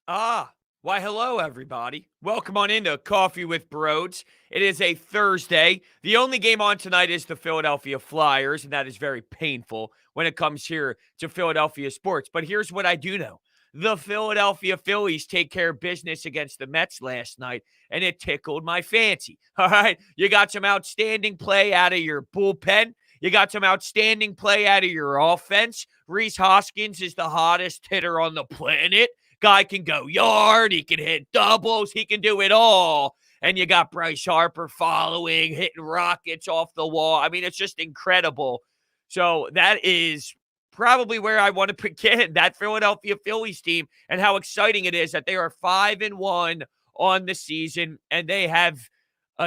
Why, hello, everybody. Welcome on into Coffee with Brodes. It is a Thursday. The only game on tonight is the Philadelphia Flyers, and that is very painful when it comes here to Philadelphia sports. But here's what I do know. The Philadelphia Phillies take care of business against the Mets last night, and it tickled my fancy. All right. You got some outstanding play out of your bullpen. You got some outstanding play out of your offense. Rhys Hoskins is the hottest hitter on the planet. Guy can go yard, he can hit doubles, he can do it all. And you got Bryce Harper following, hitting rockets off the wall. I mean, it's just incredible. So that is probably where I want to begin, that Philadelphia Phillies team, and how exciting it is that they are 5-1 on the season, and they have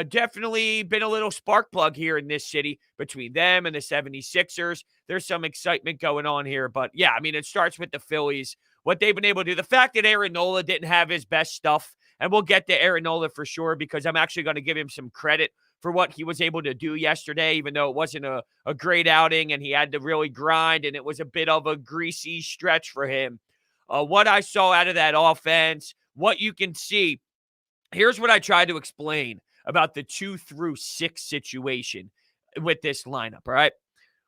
definitely been a little spark plug here in this city between them and the 76ers. There's some excitement going on here, but yeah, I mean, it starts with the Phillies, what they've been able to do. The fact that Aaron Nola didn't have his best stuff, and we'll get to Aaron Nola for sure, because I'm actually going to give him some credit for what he was able to do yesterday, even though it wasn't a great outing and he had to really grind and it was a bit of a greasy stretch for him. What I saw out of that offense, what you can see, here's what I tried to explain about the 2-6 situation with this lineup, all right?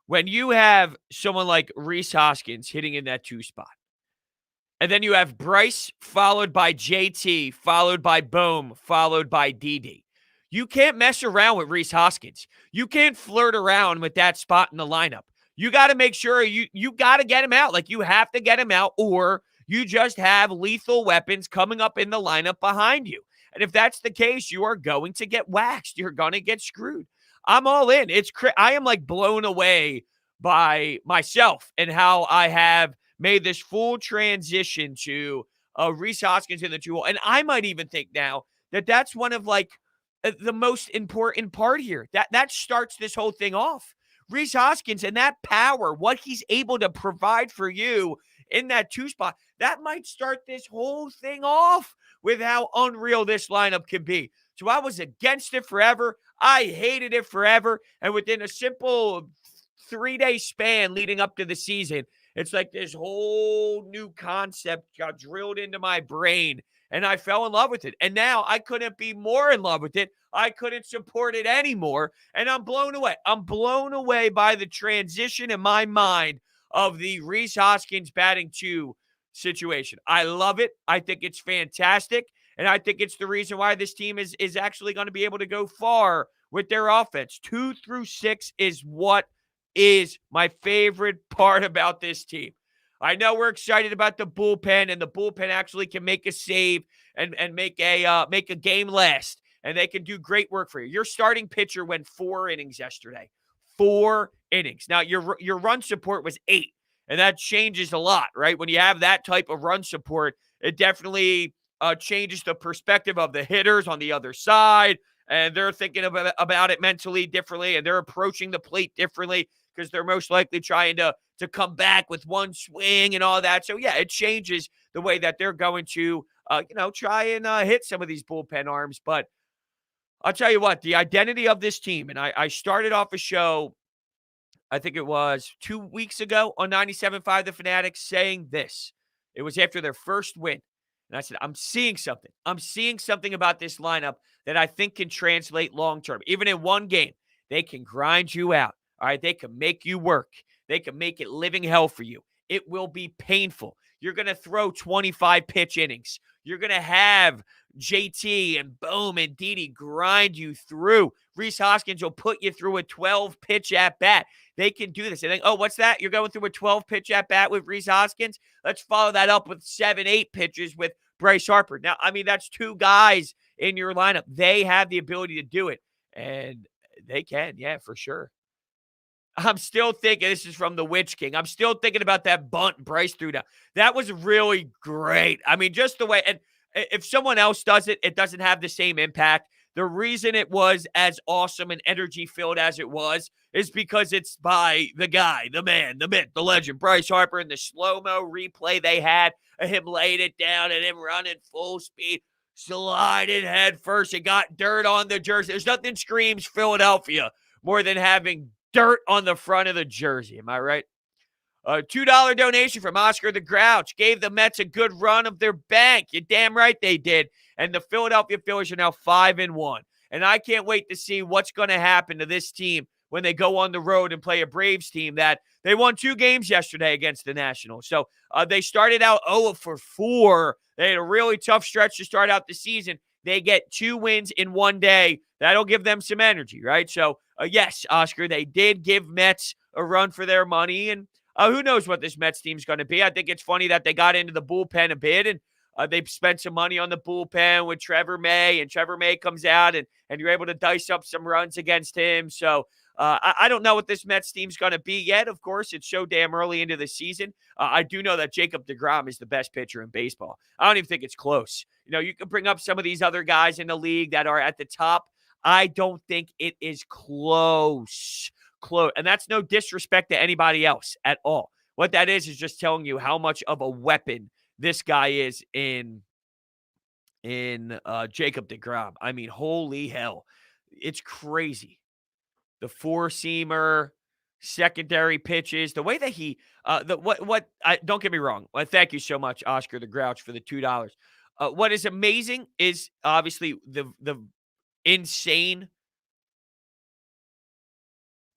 When you have someone like Rhys Hoskins hitting in that 2 spot, and then you have Bryce followed by JT, followed by Bohm, followed by DD. You can't mess around with Rhys Hoskins. You can't flirt around with that spot in the lineup. You got to make sure you got to get him out. Like, you have to get him out, or you just have lethal weapons coming up in the lineup behind you. And if that's the case, you are going to get waxed. You're going to get screwed. I'm all in. I am like blown away by myself and how I have made this full transition to Rhys Hoskins in the 2-hole. And I might even think now that that's one of like the most important part here. That starts this whole thing off. Rhys Hoskins and that power, what he's able to provide for you in that 2 spot, that might start this whole thing off with how unreal this lineup can be. So I was against it forever. I hated it forever. And within a simple 3-day span leading up to the season, it's like this whole new concept got drilled into my brain, and I fell in love with it. And now I couldn't be more in love with it. I couldn't support it anymore, and I'm blown away. I'm blown away by the transition in my mind of the Rhys Hoskins batting 2 situation. I love it. I think it's fantastic, and I think it's the reason why this team is actually going to be able to go far with their offense. 2-6 is what is my favorite part about this team. I know we're excited about the bullpen, and the bullpen actually can make a save and make a game last, and they can do great work for you. Your starting pitcher went 4 innings yesterday. 4 innings. Now, your run support was 8, and that changes a lot, right? When you have that type of run support, it definitely changes the perspective of the hitters on the other side, and they're thinking about it mentally differently, and they're approaching the plate differently, because they're most likely trying to come back with one swing and all that. So, yeah, it changes the way that they're going to, try and hit some of these bullpen arms. But I'll tell you what, the identity of this team, and I started off a show, I think it was 2 weeks ago on 97.5 The Fanatics, saying this. It was after their first win. And I said, I'm seeing something. I'm seeing something about this lineup that I think can translate long-term. Even in one game, they can grind you out. All right, they can make you work. They can make it living hell for you. It will be painful. You're going to throw 25 pitch innings. You're going to have JT and Bohm and Didi grind you through. Rhys Hoskins will put you through a 12 pitch at bat. They can do this. And think, oh, what's that? You're going through a 12 pitch at bat with Rhys Hoskins? Let's follow that up with 7-8 pitches with Bryce Harper. Now, I mean, that's 2 guys in your lineup. They have the ability to do it. And they can, yeah, for sure. I'm still thinking, this is from the Witch King, I'm still thinking about that bunt Bryce threw down. That was really great. I mean, just the way, and if someone else does it, it doesn't have the same impact. The reason it was as awesome and energy-filled as it was is because it's by the guy, the man, the myth, the legend, Bryce Harper, and the slow-mo replay they had of him laying it down and him running full speed, sliding head first. It got dirt on the jersey. There's nothing screams Philadelphia more than having dirt on the front of the jersey. Am I right? A $2 donation from Oscar the Grouch gave the Mets a good run of their bank. You're damn right they did. And the Philadelphia Phillies are now 5-1. And I can't wait to see what's going to happen to this team when they go on the road and play a Braves team that they won 2 games yesterday against the Nationals. So they started out 0-4. They had a really tough stretch to start out the season. They get 2 wins in one day. That'll give them some energy, right? So, yes, Oscar, they did give Mets a run for their money. And who knows what this Mets team's going to be. I think it's funny that they got into the bullpen a bit, and they've spent some money on the bullpen with Trevor May, and Trevor May comes out, and you're able to dice up some runs against him. So I don't know what this Mets team's going to be yet. Of course, it's so damn early into the season. I do know that Jacob deGrom is the best pitcher in baseball. I don't even think it's close. You can bring up some of these other guys in the league that are at the top. I don't think it is close. And that's no disrespect to anybody else at all. What that is just telling you how much of a weapon this guy is in Jacob deGrom. I mean, holy hell. It's crazy. The four-seamer, secondary pitches, the way that he don't get me wrong. Well, thank you so much, Oscar the Grouch, for the $2. What is amazing is obviously the insane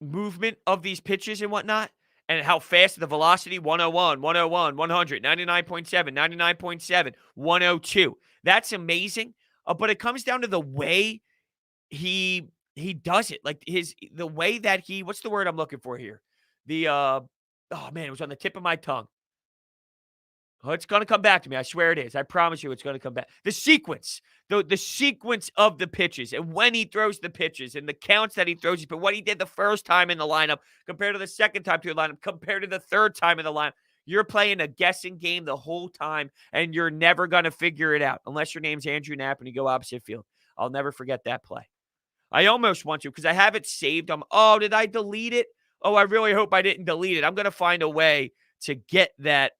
movement of these pitches and whatnot, and how fast the velocity, 101, 101, 100, 99.7, 99.7, 102. That's amazing. But it comes down to the way he does it. Like the way that what's the word I'm looking for here? Oh man, it was on the tip of my tongue. Oh, it's going to come back to me. I swear it is. I promise you it's going to come back. The sequence. The sequence of the pitches and when he throws the pitches and the counts that he throws, but what he did the first time in the lineup compared to the second time to the lineup, compared to the third time in the lineup. You're playing a guessing game the whole time, and you're never going to figure it out unless your name's Andrew Knapp and you go opposite field. I'll never forget that play. I almost want to because I have it saved. Did I delete it? Oh, I really hope I didn't delete it. I'm going to find a way to get that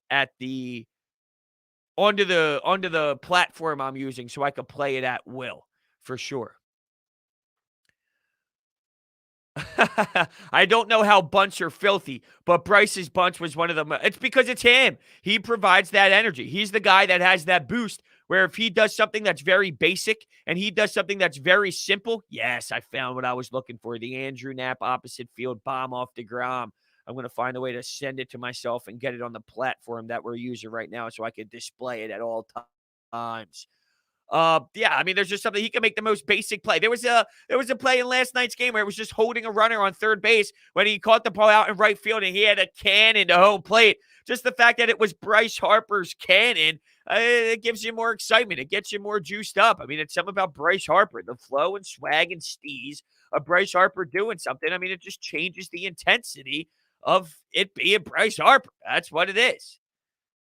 onto the platform I'm using so I could play it at will, for sure. I don't know how bunts are filthy, but Bryce's bunch was one of them. It's because it's him. He provides that energy. He's the guy that has that boost where if he does something that's very basic and he does something that's very simple, yes, I found what I was looking for. The Andrew Knapp opposite field bomb off deGrom. I'm going to find a way to send it to myself and get it on the platform that we're using right now so I can display it at all times. Yeah, I mean, there's just something he can make the most basic play. There was a play in last night's game where it was just holding a runner on third base when he caught the ball out in right field and he had a cannon to home plate. Just the fact that it was Bryce Harper's cannon, it gives you more excitement. It gets you more juiced up. I mean, it's something about Bryce Harper, the flow and swag and steez of Bryce Harper doing something. I mean, it just changes the intensity of it being Bryce Harper. That's what it is.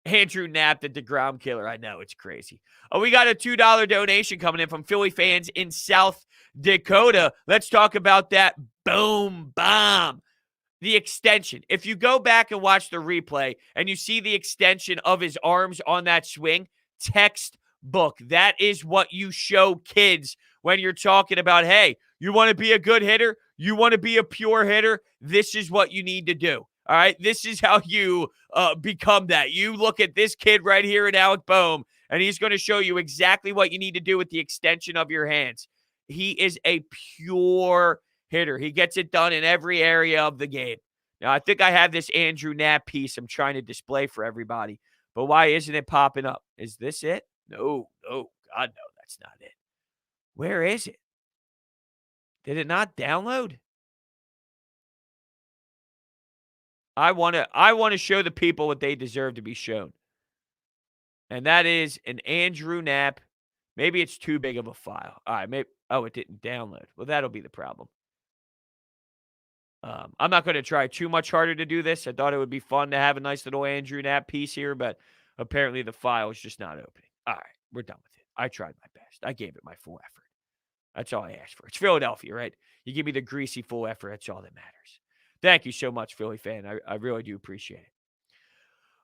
Andrew Knapp, the deGrom killer. I know, it's crazy. We got a $2 donation coming in from Philly fans in South Dakota. Let's talk about that boom bomb. The extension. If you go back and watch the replay and you see the extension of his arms on that swing, textbook. That is what you show kids when you're talking about, hey, you want to be a good hitter? You want to be a pure hitter? This is what you need to do. All right, this is how you become that. You look at this kid right here in Alec Boehm, and he's going to show you exactly what you need to do with the extension of your hands. He is a pure hitter. He gets it done in every area of the game. Now, I think I have this Andrew Knapp piece I'm trying to display for everybody, but why isn't it popping up? Is this it? No, God, no, that's not it. Where is it? Did it not download? I want to show the people what they deserve to be shown. And that is an Andrew Knapp. Maybe it's too big of a file. All right, maybe it didn't download. Well, that'll be the problem. I'm not going to try too much harder to do this. I thought it would be fun to have a nice little Andrew Knapp piece here, but apparently the file is just not opening. All right, we're done with it. I tried my best. I gave it my full effort. That's all I asked for. It's Philadelphia, right? You give me the greasy full effort. That's all that matters. Thank you so much, Philly fan. I really do appreciate it.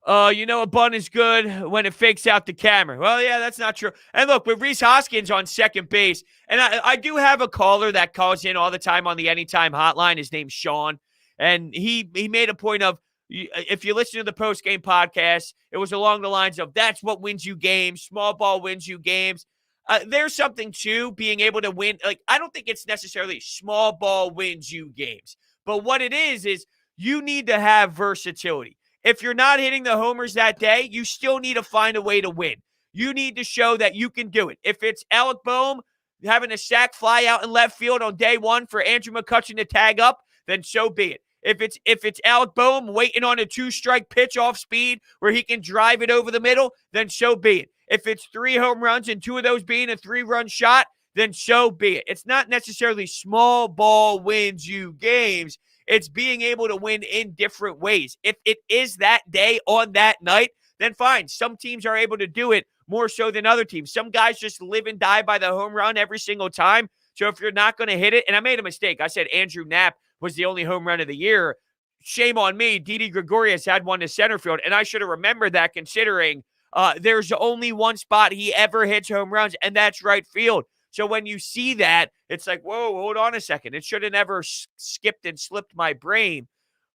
A bun is good when it fakes out the camera. Well, yeah, that's not true. And look, with Rhys Hoskins on second base, and I do have a caller that calls in all the time on the Anytime hotline. His name's Sean. And he made a point of, if you listen to the post-game podcast, it was along the lines of that's what wins you games. Small ball wins you games. There's something to being able to win. Like, I don't think it's necessarily small ball wins you games. But what it is you need to have versatility. If you're not hitting the homers that day, you still need to find a way to win. You need to show that you can do it. If it's Alec Boehm having a sac fly out in left field on day one for Andrew McCutchen to tag up, then so be it. If it's Alec Boehm waiting on a 2-strike pitch off speed where he can drive it over the middle, then so be it. If it's 3 home runs and 2 of those being a 3-run shot, then so be it. It's not necessarily small ball wins you games. It's being able to win in different ways. If it is that day on that night, then fine. Some teams are able to do it more so than other teams. Some guys just live and die by the home run every single time. So if you're not going to hit it, and I made a mistake. I said Andrew Knapp was the only home run of the year. Shame on me. Didi Gregorius had one to center field, and I should have remembered that considering there's only one spot he ever hits home runs, and that's right field. So when you see that, it's like, whoa, hold on a second. It should have never skipped and slipped my brain.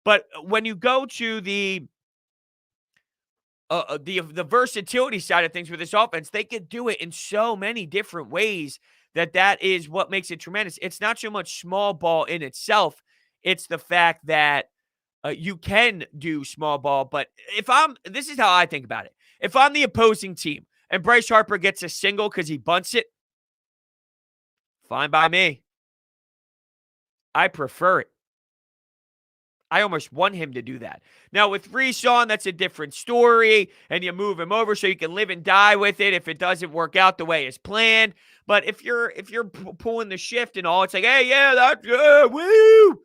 But when you go to the versatility side of things with this offense, they could do it in so many different ways that is what makes it tremendous. It's not so much small ball in itself. It's the fact that you can do small ball. But this is how I think about it. If I'm the opposing team and Bryce Harper gets a single because he bunts it, fine by me. I prefer it. I almost want him to do that. Now, with Reese on, that's a different story, and you move him over so you can live and die with it if it doesn't work out the way it's planned. But if you're pulling the shift and all, it's like, hey, yeah, that's woo.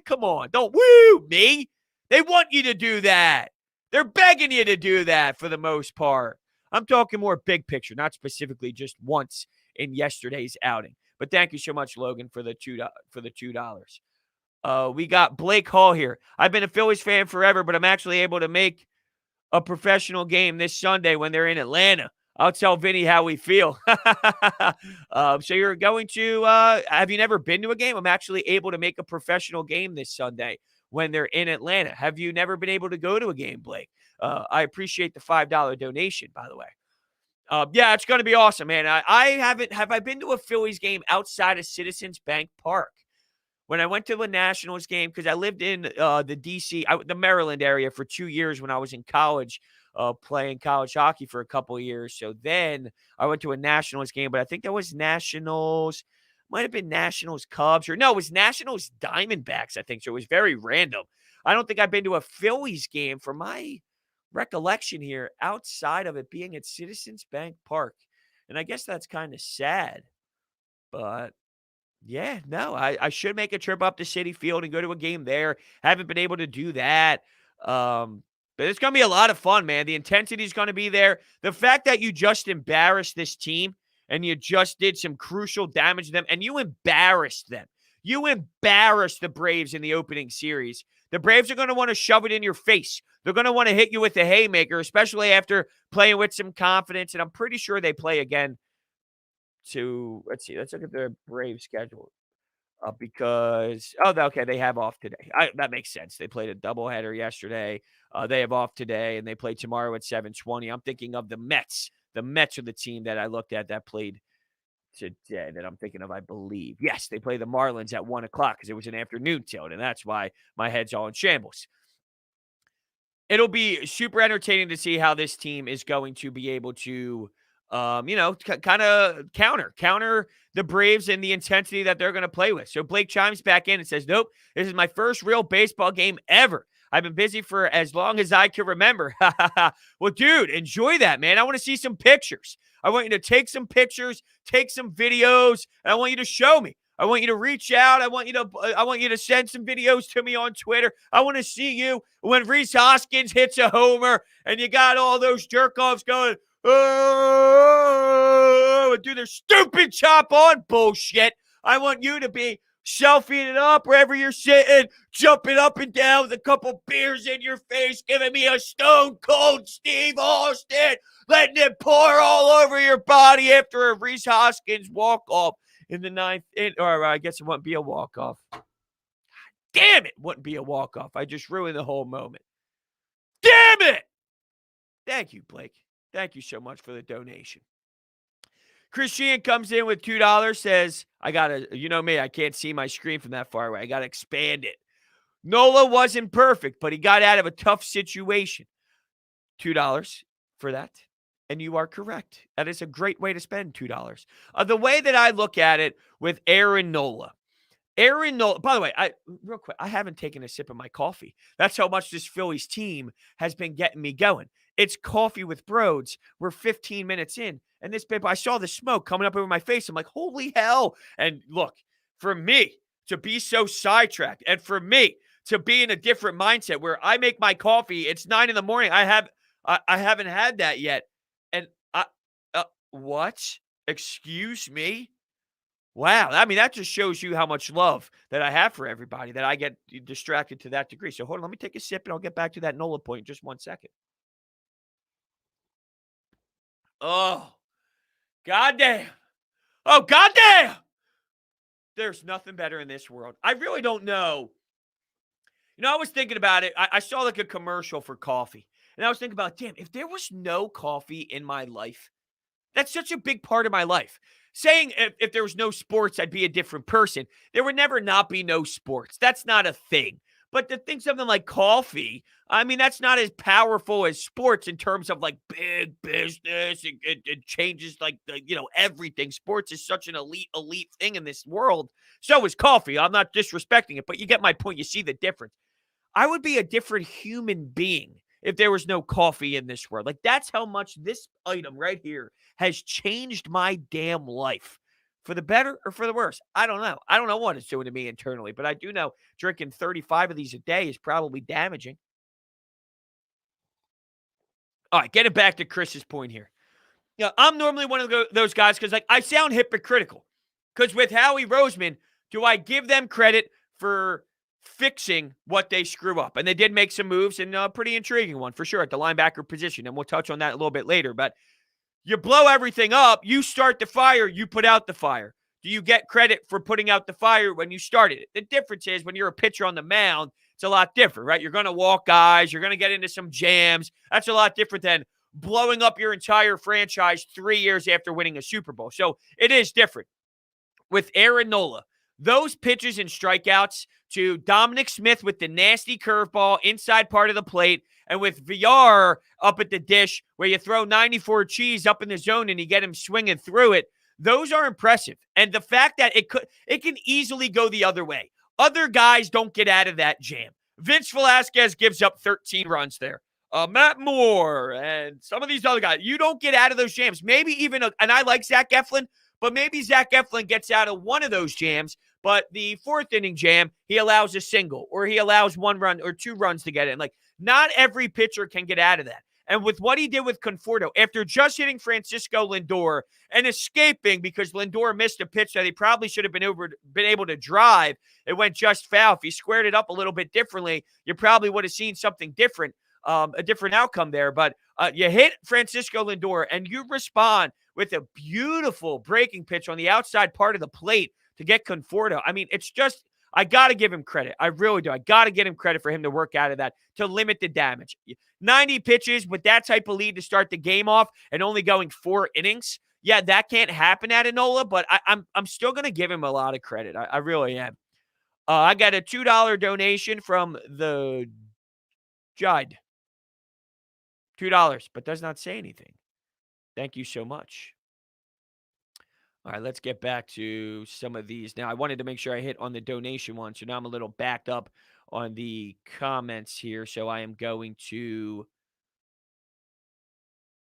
Come on, don't woo me. They want you to do that. They're begging you to do that for the most part. I'm talking more big picture, not specifically just once in yesterday's outing. But thank you so much, Logan, for the $2. We got Blake Hall here. I've been a Phillies fan forever, but I'm actually able to make a professional game this Sunday when they're in Atlanta. I'll tell Vinny how we feel. So you're going to, have you never been to a game? I'm actually able to make a professional game this Sunday when they're in Atlanta. Have you never been able to go to a game, Blake? I appreciate the $5 donation, by the way. Yeah, it's going to be awesome, man. Have I been to a Phillies game outside of Citizens Bank Park? When I went to the Nationals game, because I lived in the D.C., the Maryland area for 2 years when I was in college, playing college hockey for a couple of years. So then I went to a Nationals game, but I think that was Nationals, might have been Nationals Cubs, or no, it was Nationals Diamondbacks, I think. So it was very random. I don't think I've been to a Phillies game from my recollection here outside of it being at Citizens Bank Park. And I guess that's kind of sad, but yeah, no, I should make a trip up to Citi Field and go to a game there. Haven't been able to do that. But it's going to be a lot of fun, man. The intensity is going to be there. The fact that you just embarrassed this team and you just did some crucial damage to them and you embarrassed them. You embarrassed the Braves in the opening series. The Braves are going to want to shove it in your face. They're going to want to hit you with the haymaker, especially after playing with some confidence. And I'm pretty sure they play again let's look at the Braves schedule. Okay, they have off today. That makes sense. They played a doubleheader yesterday. They have off today, and they play tomorrow at 7:20. I'm thinking of the Mets. The Mets are the team that I looked at that played today that I'm thinking of, I believe. Yes, they play the Marlins at 1 o'clock because it was an afternoon tilt, and that's why my head's all in shambles. It'll be super entertaining to see how this team is going to be able to kind of counter the Braves and the intensity that they're going to play with. So Blake chimes back in and says, nope, this is my first real baseball game ever. I've been busy for as long as I can remember. Well, dude, enjoy that, man. I want to see some pictures. I want you to take some pictures, take some videos, and I want you to show me. I want you to reach out. I want you to send some videos to me on Twitter. I want to see you when Rhys Hoskins hits a homer and you got all those jerk-offs going, oh, do their stupid chop on bullshit. I want you to be selfieing it up wherever you're sitting, jumping up and down with a couple beers in your face, giving me a stone cold Steve Austin, letting it pour all over your body after a Rhys Hoskins walk-off in the ninth, or I guess it wouldn't be a walk-off. God Damn it. Wouldn't be a walk-off. I just ruined the whole moment. Damn it. Thank you, Blake. Thank you so much for the donation. Christian comes in with $2, says, I got to, you know me, I can't see my screen from that far away. I got to expand it. Nola wasn't perfect, but he got out of a tough situation. $2 for that. And you are correct. That is a great way to spend $2. The way that I look at it with Aaron Nola, by the way, real quick, I haven't taken a sip of my coffee. That's how much this Phillies team has been getting me going. It's Coffee with Brodes. We're 15 minutes in, and this paper, I saw the smoke coming up over my face. I'm like, holy hell. And look, for me to be so sidetracked, and for me to be in a different mindset where I make my coffee, it's 9 in the morning. I haven't had that yet. And what? Excuse me? Wow. I mean, that just shows you how much love that I have for everybody, that I get distracted to that degree. So hold on, let me take a sip and I'll get back to that Nola point in just 1 second. Oh, goddamn. Oh, goddamn. There's nothing better in this world. I really don't know. You know, I was thinking about it. I saw like a commercial for coffee. And I was thinking about, damn, if there was no coffee in my life, that's such a big part of my life. Saying if there was no sports, I'd be a different person. There would never not be no sports. That's not a thing. But to think something like coffee, I mean, that's not as powerful as sports in terms of like big business. It changes like everything. Sports is such an elite thing in this world. So is coffee. I'm not disrespecting it, but you get my point. You see the difference. I would be a different human being if there was no coffee in this world. Like, that's how much this item right here has changed my damn life. For the better or for the worse? I don't know. I don't know what it's doing to me internally, but I do know drinking 35 of these a day is probably damaging. All right, getting back to Chris's point here. Yeah, I'm normally one of those guys because I sound hypocritical. Because with Howie Roseman, do I give them credit for fixing what they screw up? And they did make some moves, and a pretty intriguing one for sure at the linebacker position, and we'll touch on that a little bit later. But you blow everything up, you start the fire, you put out the fire. Do you get credit for putting out the fire when you started it? The difference is when you're a pitcher on the mound, it's a lot different, right? You're going to walk guys. You're going to get into some jams. That's a lot different than blowing up your entire franchise 3 years after winning a Super Bowl. So it is different. With Aaron Nola, those pitches and strikeouts to Dominic Smith with the nasty curveball inside part of the plate, and with VR up at the dish where you throw 94 cheese up in the zone and you get him swinging through it, those are impressive. And the fact that it can easily go the other way. Other guys don't get out of that jam. Vince Velasquez gives up 13 runs there. Matt Moore and some of these other guys, you don't get out of those jams. Maybe even, and I like Zach Eflin, but maybe Zach Eflin gets out of one of those jams, but the fourth inning jam, he allows a single, or he allows 1 run or 2 runs to get in. Like, not every pitcher can get out of that. And with what he did with Conforto, after just hitting Francisco Lindor and escaping because Lindor missed a pitch that he probably should have been able to drive, it went just foul. If he squared it up a little bit differently, you probably would have seen something different, a different outcome there. But you hit Francisco Lindor and you respond with a beautiful breaking pitch on the outside part of the plate to get Conforto. I mean, it's just, I got to give him credit. I really do. I got to get him credit for him to work out of that, to limit the damage. 90 pitches with that type of lead to start the game off and only going 4 innings. Yeah, that can't happen at Nola, but I'm still going to give him a lot of credit. I really am. I got a $2 donation from the Judd. $2, but does not say anything. Thank you so much. All right, let's get back to some of these. Now, I wanted to make sure I hit on the donation one, so now I'm a little backed up on the comments here, so I am going to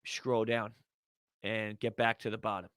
scroll down and get back to the bottom.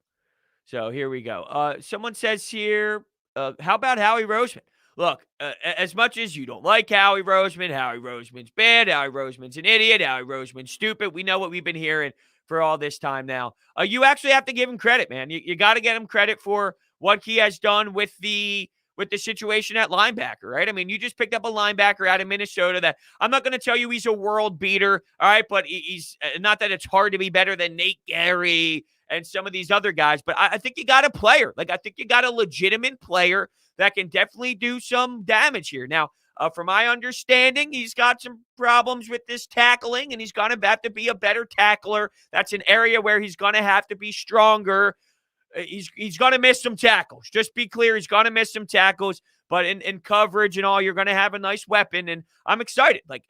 So here we go. Someone says here, how about Howie Roseman? Look, as much as you don't like Howie Roseman's bad, Howie Roseman's an idiot, Howie Roseman's stupid. We know what we've been hearing for all this time now. You actually have to give him credit, man. You got to get him credit for what he has done with the situation at linebacker, right? I mean, you just picked up a linebacker out of Minnesota that I'm not going to tell you he's a world beater, all right? But he's not that it's hard to be better than Nate Gary and some of these other guys, but I think you got a player. Like, I think you got a legitimate player that can definitely do some damage here. Now, from my understanding, he's got some problems with this tackling, and he's going to have to be a better tackler. That's an area where he's going to have to be stronger. He's going to miss some tackles. Just be clear, he's going to miss some tackles. But in coverage and all, you're going to have a nice weapon, and I'm excited. Like,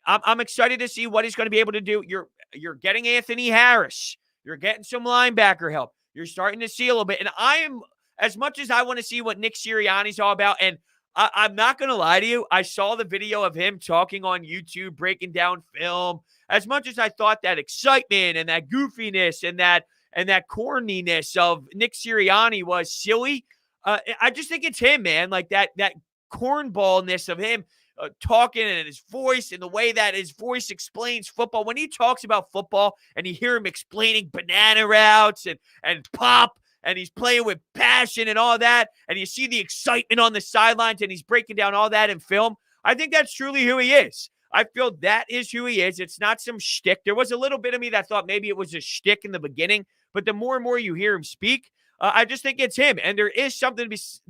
I'm excited to see what he's going to be able to do. You're getting Anthony Harris. You're getting some linebacker help. You're starting to see a little bit. And I am, as much as I want to see what Nick Sirianni's all about, and I'm not going to lie to you, I saw the video of him talking on YouTube, breaking down film. As much as I thought that excitement and that goofiness and that corniness of Nick Sirianni was silly, I just think it's him, man. Like that cornballness of him talking and his voice and the way that his voice explains football. When he talks about football and you hear him explaining banana routes and pop, and he's playing with passion and all that, and you see the excitement on the sidelines, and he's breaking down all that in film, I think that's truly who he is. I feel that is who he is. It's not some shtick. There was a little bit of me that thought maybe it was a shtick in the beginning, but the more and more you hear him speak, I just think it's him. And there is something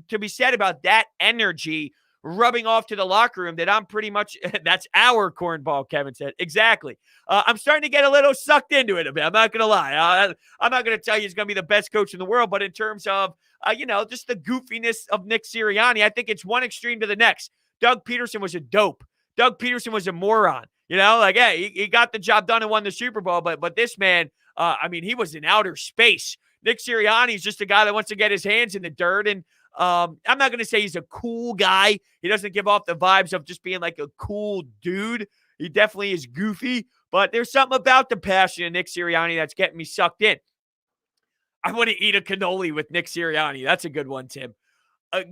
to be said about that energy rubbing off to the locker room that I'm pretty much, that's our cornball, Kevin said. Exactly. I'm starting to get a little sucked into it a bit. I'm not going to lie. I'm not going to tell you he's going to be the best coach in the world, but in terms of, just the goofiness of Nick Sirianni, I think it's one extreme to the next. Doug Peterson was a dope. Doug Peterson was a moron. Hey, he got the job done and won the Super Bowl, but this man, he was in outer space. Nick Sirianni is just a guy that wants to get his hands in the dirt, and I'm not going to say he's a cool guy. He doesn't give off the vibes of just being like a cool dude. He definitely is goofy, but there's something about the passion of Nick Sirianni that's getting me sucked in. I want to eat a cannoli with Nick Sirianni. That's a good one, Tim.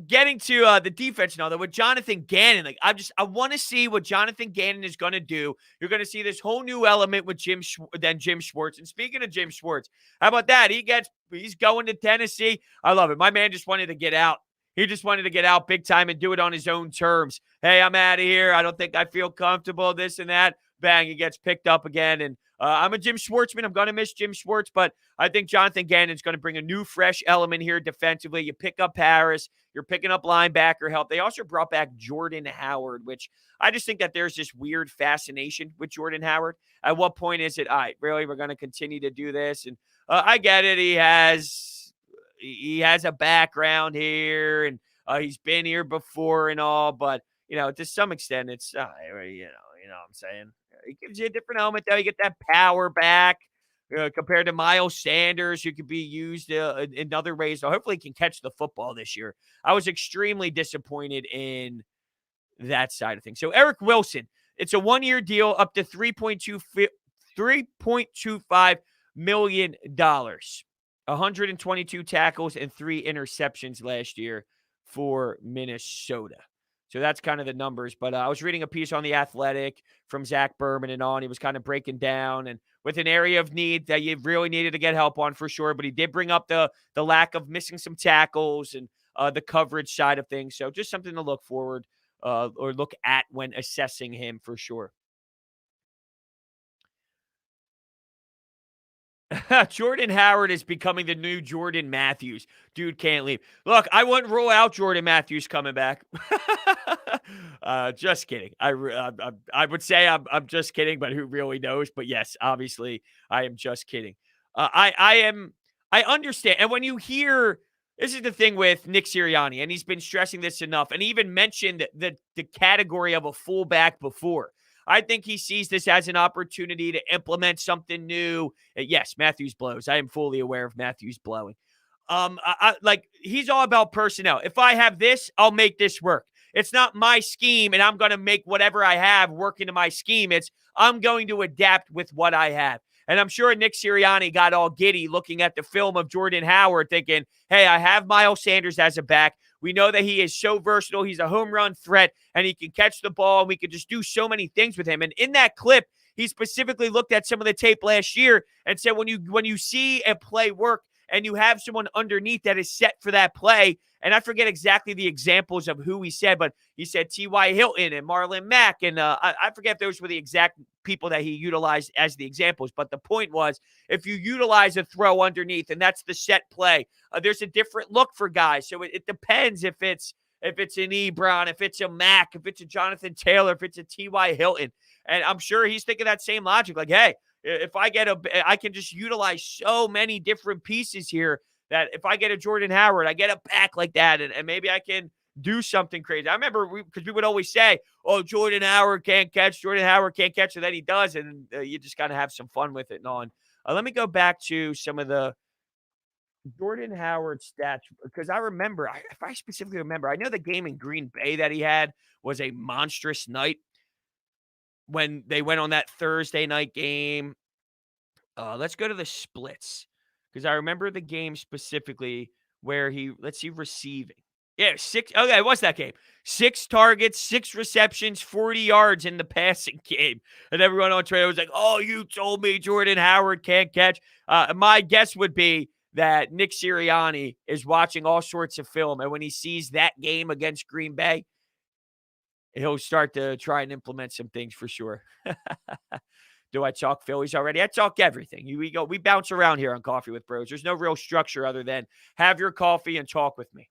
Getting to the defense now, though, with Jonathan Gannon, I want to see what Jonathan Gannon is going to do. You're going to see this whole new element with Jim Schwartz. And speaking of Jim Schwartz, how about that? He's going to Tennessee. I love it. My man just wanted to get out. He just wanted to get out big time and do it on his own terms. Hey, I'm out of here. I don't think I feel comfortable, this and that. Bang, he gets picked up again. And I'm a Jim Schwartzman. I'm going to miss Jim Schwartz, but I think Jonathan Gannon's going to bring a new, fresh element here defensively. You pick up Harris. You're picking up linebacker help. They also brought back Jordan Howard, which I just think that there's this weird fascination with Jordan Howard. At what point is it, all right, really, we're going to continue to do this? And I get it. He has a background here, and he's been here before and all, but, to some extent, it's, you know what I'm saying? He gives you a different element, though. You get that power back compared to Miles Sanders, who could be used in other ways. So hopefully he can catch the football this year. I was extremely disappointed in that side of things. So Eric Wilson, it's a one-year deal up to $3.25 million. 122 tackles and 3 interceptions last year for Minnesota. So that's kind of the numbers. But I was reading a piece on The Athletic from Zach Berman and all, and he was kind of breaking down and with an area of need that you really needed to get help on for sure. But he did bring up the lack of missing some tackles and the coverage side of things. So just something to look forward or look at when assessing him for sure. Jordan Howard is becoming the new Jordan Matthews. Dude can't leave. Look, I wouldn't rule out Jordan Matthews coming back. Just kidding. I would say I'm just kidding, but who really knows? But yes, obviously I am just kidding. I understand. And when you hear, this is the thing with Nick Sirianni, and he's been stressing this enough, and he even mentioned the category of a fullback before. I think he sees this as an opportunity to implement something new. Yes, Matthews blows. I am fully aware of Matthews blowing. He's all about personnel. If I have this, I'll make this work. It's not my scheme, and I'm going to make whatever I have work into my scheme. It's I'm going to adapt with what I have. And I'm sure Nick Sirianni got all giddy looking at the film of Jordan Howard thinking, hey, I have Miles Sanders as a back. We know that he is so versatile. He's a home run threat, and he can catch the ball, and we could just do so many things with him. And in that clip, he specifically looked at some of the tape last year and said when you see a play work and you have someone underneath that is set for that play And I forget exactly the examples of who he said, but he said T.Y. Hilton and Marlon Mack. And I forget if those were the exact people that he utilized as the examples. But the point was, if you utilize a throw underneath and that's the set play, there's a different look for guys. So it depends if it's an Ebron, if it's a Mack, if it's a Jonathan Taylor, if it's a T.Y. Hilton. And I'm sure he's thinking that same logic. Like, hey, if I can just utilize so many different pieces here that if I get a Jordan Howard, I get a back like that, and maybe I can do something crazy. I remember because we would always say, oh, Jordan Howard can't catch, and then he does, and you just got to have some fun with it and on. Let me go back to some of the Jordan Howard stats because I remember, if I specifically remember, I know the game in Green Bay that he had was a monstrous night when they went on that Thursday night game. Let's go to the splits because I remember the game specifically where let's see, receiving. Yeah, six. Okay, what's that game? 6 targets, 6 receptions, 40 yards in the passing game. And everyone on Twitter was like, oh, you told me Jordan Howard can't catch. My guess would be that Nick Sirianni is watching all sorts of film. And when he sees that game against Green Bay, he'll start to try and implement some things for sure. Do I talk Phillies already? I talk everything. We bounce around here on Coffee with Bros. There's no real structure other than have your coffee and talk with me.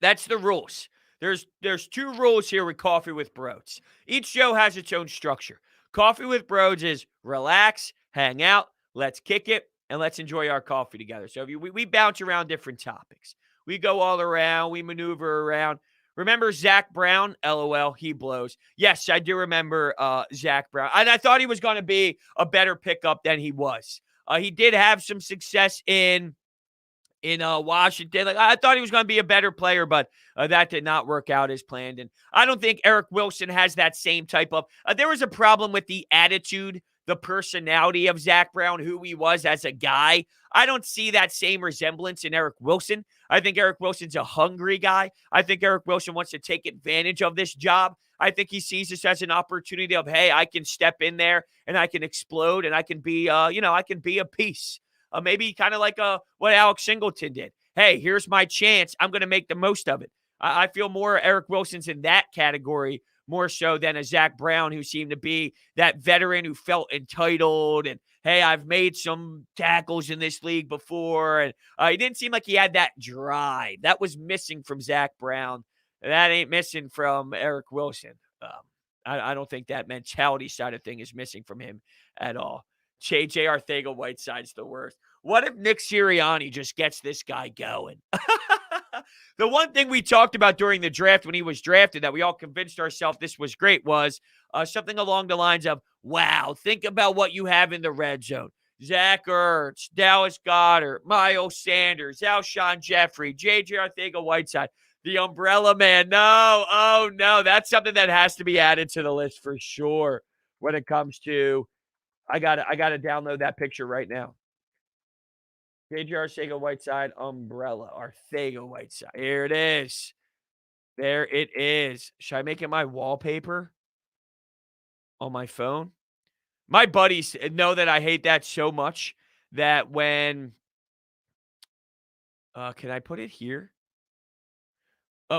That's the rules. There's 2 rules here with Coffee with Brodes. Each show has its own structure. Coffee with Brodes is relax, hang out, let's kick it, and let's enjoy our coffee together. So we bounce around different topics. We go all around. We maneuver around. Remember Zach Brown? LOL, he blows. Yes, I do remember Zach Brown. And I thought he was going to be a better pickup than he was. He did have some success in Washington. Like I thought he was going to be a better player, but that did not work out as planned. And I don't think Eric Wilson has that same type of there was a problem with the attitude, the personality of Zach Brown, who he was as a guy. I don't see that same resemblance in Eric Wilson. I think Eric Wilson's a hungry guy. I think Eric Wilson wants to take advantage of this job. I think he sees this as an opportunity of, hey, I can step in there and I can explode and I can be, I can be a piece. Maybe kind of like what Alex Singleton did. Hey, here's my chance. I'm going to make the most of it. I feel more Eric Wilson's in that category more so than a Zach Brown who seemed to be that veteran who felt entitled and, hey, I've made some tackles in this league before. And he didn't seem like he had that drive. That was missing from Zach Brown. That ain't missing from Eric Wilson. I don't think that mentality side of thing is missing from him at all. JJ Arcega-Whiteside's the worst. What if Nick Sirianni just gets this guy going? The one thing we talked about during the draft when he was drafted that we all convinced ourselves this was great was something along the lines of, wow, think about what you have in the red zone. Zach Ertz, Dallas Goedert, Miles Sanders, Alshon Jeffrey, JJ Arcega-Whiteside, the umbrella man. No, oh no, that's something that has to be added to the list for sure when it comes to I gotta download that picture right now. JJ Arcega-Whiteside umbrella. Arcega-Whiteside. Here it is. There it is. Should I make it my wallpaper on my phone? My buddies know that I hate that so much that when can I put it here?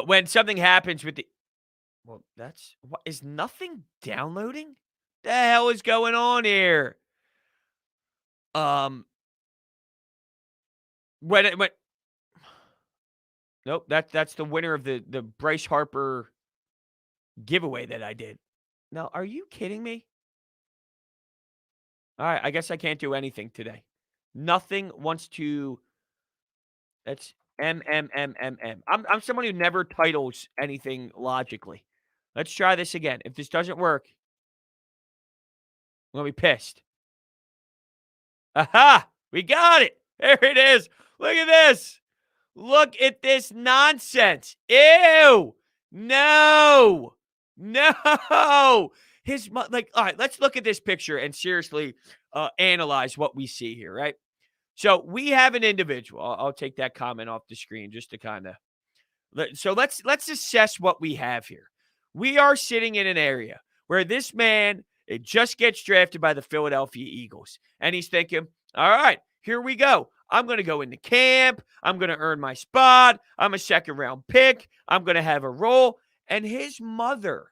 When something happens with the that's what is nothing downloading? The hell is going on here? When it went Nope, that's the winner of the Bryce Harper giveaway that I did. Now, are you kidding me? All right, I guess I can't do anything today. Nothing wants to that's M. I'm someone who never titles anything logically. Let's try this again. If this doesn't work, I'm going to be pissed. Aha! We got it. There it is. Look at this. Look at this nonsense. Ew. No. No. All right, let's look at this picture and seriously analyze what we see here, right? So we have an individual. I'll take that comment off the screen just to kind of. So let's assess what we have here. We are sitting in an area where this man it just gets drafted by the Philadelphia Eagles, and he's thinking, all right, here we go. I'm going to go into camp. I'm going to earn my spot. I'm a second round pick. I'm going to have a role. And his mother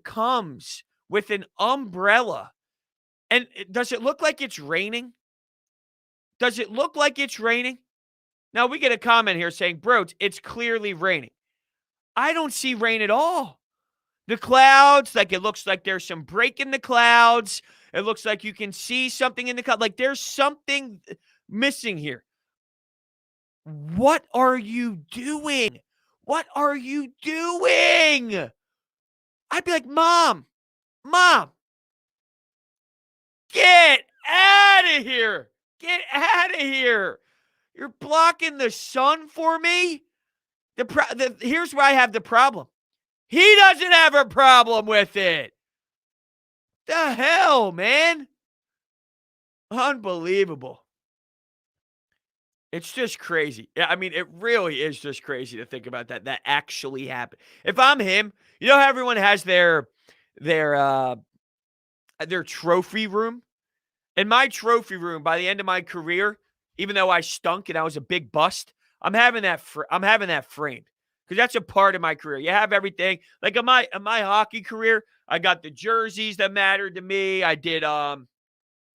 comes with an umbrella. And does it look like it's raining? Does it look like it's raining? Now we get a comment here saying, Brodes, it's clearly raining. I don't see rain at all. The clouds, like it looks like there's some break in the clouds. It looks like you can see something in the cloud. Like there's something missing here. What are you doing? What are you doing? I'd be like, Mom, get out of here. Get out of here. You're blocking the sun for me? Here's where I have the problem. He doesn't have a problem with it. The hell, man? Unbelievable. It's just crazy. Yeah, I mean, it really is just crazy to think about that. That actually happened. If I'm him, you know how everyone has their trophy room? In my trophy room, by the end of my career, even though I stunk and I was a big bust, I'm having that framed because that's a part of my career. You have everything. Like in my hockey career, I got the jerseys that mattered to me. I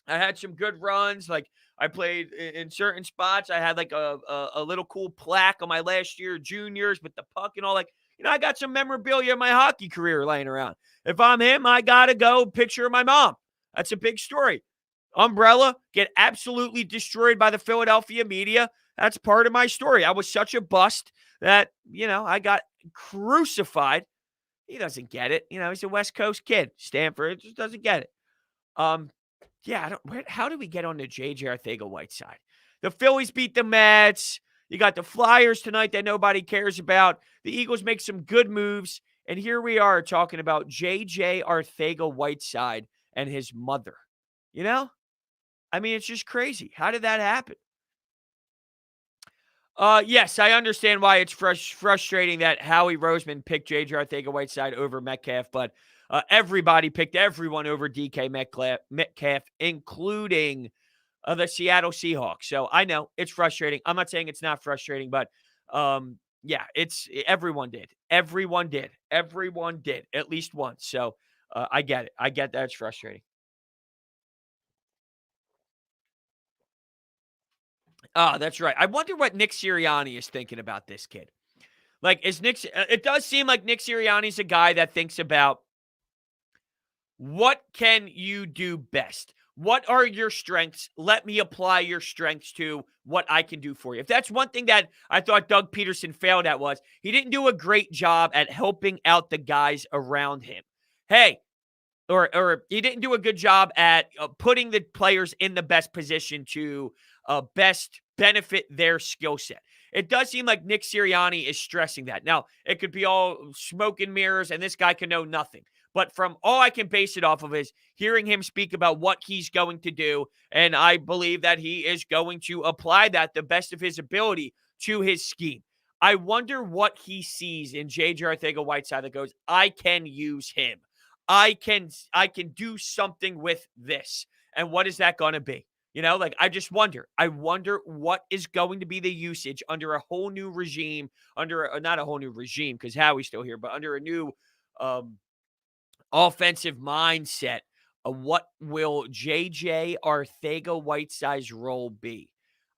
had some good runs. Like I played in certain spots. I had like a little cool plaque on my last year juniors with the puck and all. Like, I got some memorabilia in my hockey career laying around. If I'm him, I gotta go picture of my mom. That's a big story. Umbrella, get absolutely destroyed by the Philadelphia media. That's part of my story. I was such a bust that, I got crucified. He doesn't get it. He's a West Coast kid. Stanford just doesn't get it. How do we get on the J.J. Arcega-Whiteside? The Phillies beat the Mets. You got the Flyers tonight that nobody cares about. The Eagles make some good moves. And here we are talking about J.J. Arcega-Whiteside and his mother. I mean, it's just crazy. How did that happen? Yes, I understand why it's frustrating that Howie Roseman picked J.J. Arcega-Whiteside over Metcalf, but everybody picked everyone over DK Metcalf, including the Seattle Seahawks. So I know it's frustrating. I'm not saying it's not frustrating, but everyone did. Everyone did at least once. So I get it. I get that it's frustrating. Oh, that's right. I wonder what Nick Sirianni is thinking about this kid. Like, it does seem like Nick Sirianni's a guy that thinks about what can you do best? What are your strengths? Let me apply your strengths to what I can do for you. If that's one thing that I thought Doug Peterson failed at was he didn't do a great job at helping out the guys around him. Hey, or he didn't do a good job at putting the players in the best position to best benefit their skill set. It does seem like Nick Sirianni is stressing that. Now, it could be all smoke and mirrors, and this guy can know nothing. But from all I can base it off of is hearing him speak about what he's going to do, and I believe that he is going to apply that the best of his ability to his scheme. I wonder what he sees in J.J. Arcega-Whiteside that goes, I can use him. I can do something with this. And what is that going to be? I just wonder. I wonder what is going to be the usage under a whole new regime, not a whole new regime because Howie's still here, but under a new offensive mindset. What will J.J. Arcega-Whiteside's role be?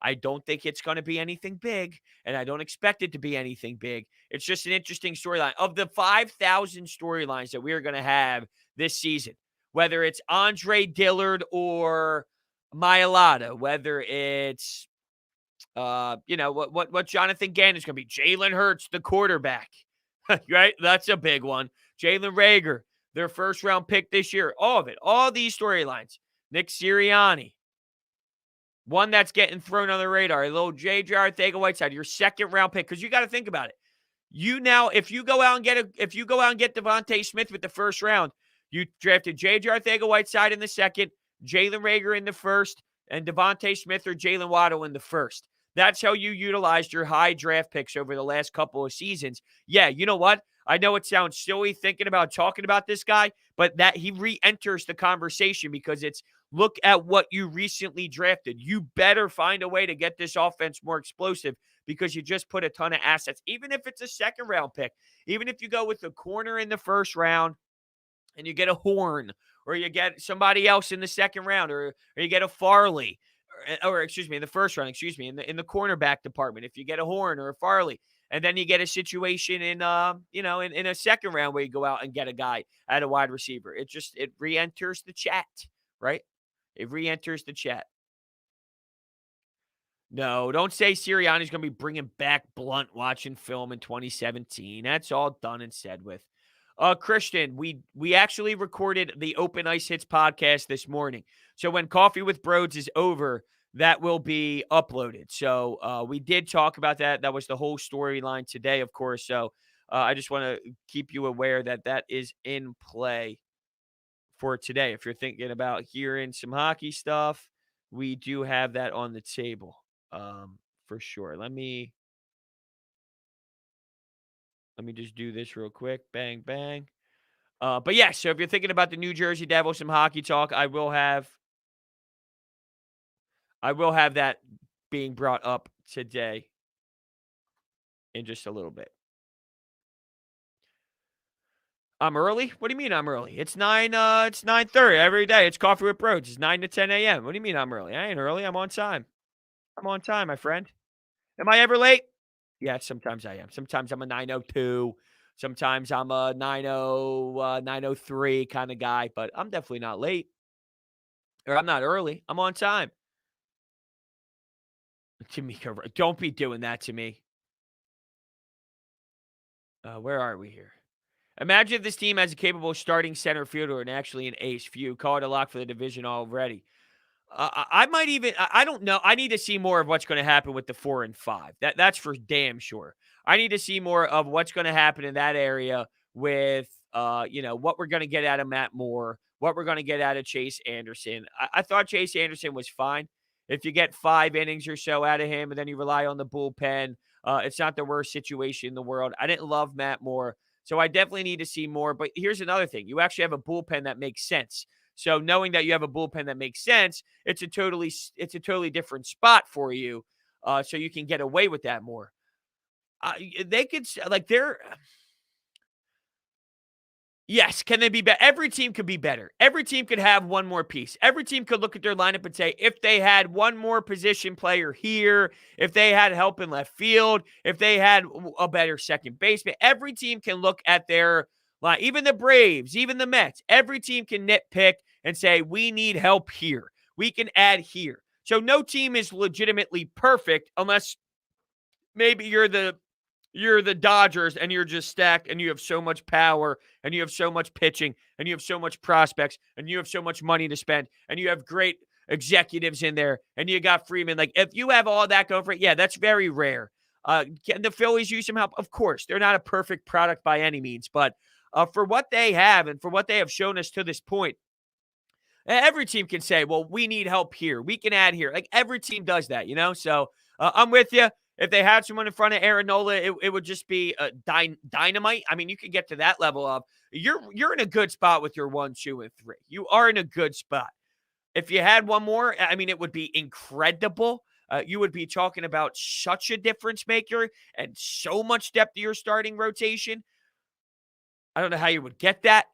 I don't think it's going to be anything big, and I don't expect it to be anything big. It's just an interesting storyline. Of the 5,000 storylines that we are going to have this season, whether it's Andre Dillard or Mailata, whether it's, what Jonathan Gannon's going to be, Jalen Hurts, the quarterback, right? That's a big one. Jalen Reagor, their first-round pick this year, all of it, all these storylines. Nick Sirianni. One that's getting thrown on the radar, a little J.J. Arcega-Whiteside, your second-round pick, because you got to think about it. If you go out and get Devontae Smith with the first round, you drafted J.J. Arcega-Whiteside in the second, Jalen Reagor in the first, and Devontae Smith or Jalen Waddle in the first. That's how you utilized your high draft picks over the last couple of seasons. Yeah, you know what? I know it sounds silly thinking about talking about this guy, but that he re-enters the conversation because it's look at what you recently drafted. You better find a way to get this offense more explosive because you just put a ton of assets, even if it's a second round pick, even if you go with the corner in the first round and you get a Horn, or you get somebody else in the second round, or you get a Farley, or excuse me, in the first round, excuse me, in the cornerback department, if you get a Horn or a Farley, and then you get a situation in in a second round where you go out and get a guy at a wide receiver. It re-enters the chat, right? It re-enters the chat. No, don't say Sirianni's going to be bringing back Blunt watching film in 2017. That's all done and said with. Christian, we actually recorded the Open Ice Hits podcast this morning. So when Coffee with Brodes is over, that will be uploaded. So we did talk about that. That was the whole storyline today, of course. So I just want to keep you aware that that is in play for today. If you're thinking about hearing some hockey stuff, we do have that on the table for sure. Let me just do this real quick. Bang, bang. But yeah, so if you're thinking about the New Jersey Devils, some hockey talk, I will have that being brought up today in just a little bit. I'm early? What do you mean I'm early? It's 9:30 every day. It's Coffee with Brodes. It's 9 to 10 a.m. What do you mean I'm early? I ain't early. I'm on time. I'm on time, my friend. Am I ever late? Yeah, sometimes I am. Sometimes I'm a 9:02. Sometimes I'm a 9:03 kind of guy, but I'm definitely not late, or I'm not early. I'm on time. Tamika, don't be doing that to me. Where are we here? Imagine if this team has a capable starting center fielder and actually an ace. Few call it a lock for the division already. I might even. I don't know. I need to see more of what's going to happen with the 4 and 5. That's for damn sure. I need to see more of what's going to happen in that area with what we're going to get out of Matt Moore, what we're going to get out of Chase Anderson. I thought Chase Anderson was fine. If you get 5 innings or so out of him, and then you rely on the bullpen, it's not the worst situation in the world. I didn't love Matt Moore, so I definitely need to see more. But here's another thing: you actually have a bullpen that makes sense. So knowing that you have a bullpen that makes sense, it's a totally different spot for you. So you can get away with that more. They could like they're Yes, can they be better? Every team could be better. Every team could have one more piece. Every team could look at their lineup and say, if they had one more position player here, if they had help in left field, if they had a better second baseman, every team can look at their line. Even the Braves, even the Mets, every team can nitpick and say, we need help here. We can add here. So no team is legitimately perfect unless maybe you're the Dodgers and you're just stacked and you have so much power and you have so much pitching and you have so much prospects and you have so much money to spend and you have great executives in there and you got Freeman. Like, if you have all that going for it, yeah, that's very rare. Can the Phillies use some help? Of course. They're not a perfect product by any means, but for what they have and for what they have shown us to this point, every team can say, well, we need help here. We can add here. Like, every team does that, So I'm with you. If they had someone in front of Aaron Nola, it would just be dynamite. I mean, you could get to that level of you're in a good spot with your 1, 2, and 3. You are in a good spot. If you had one more, I mean, it would be incredible. You would be talking about such a difference maker and so much depth to your starting rotation. I don't know how you would get that,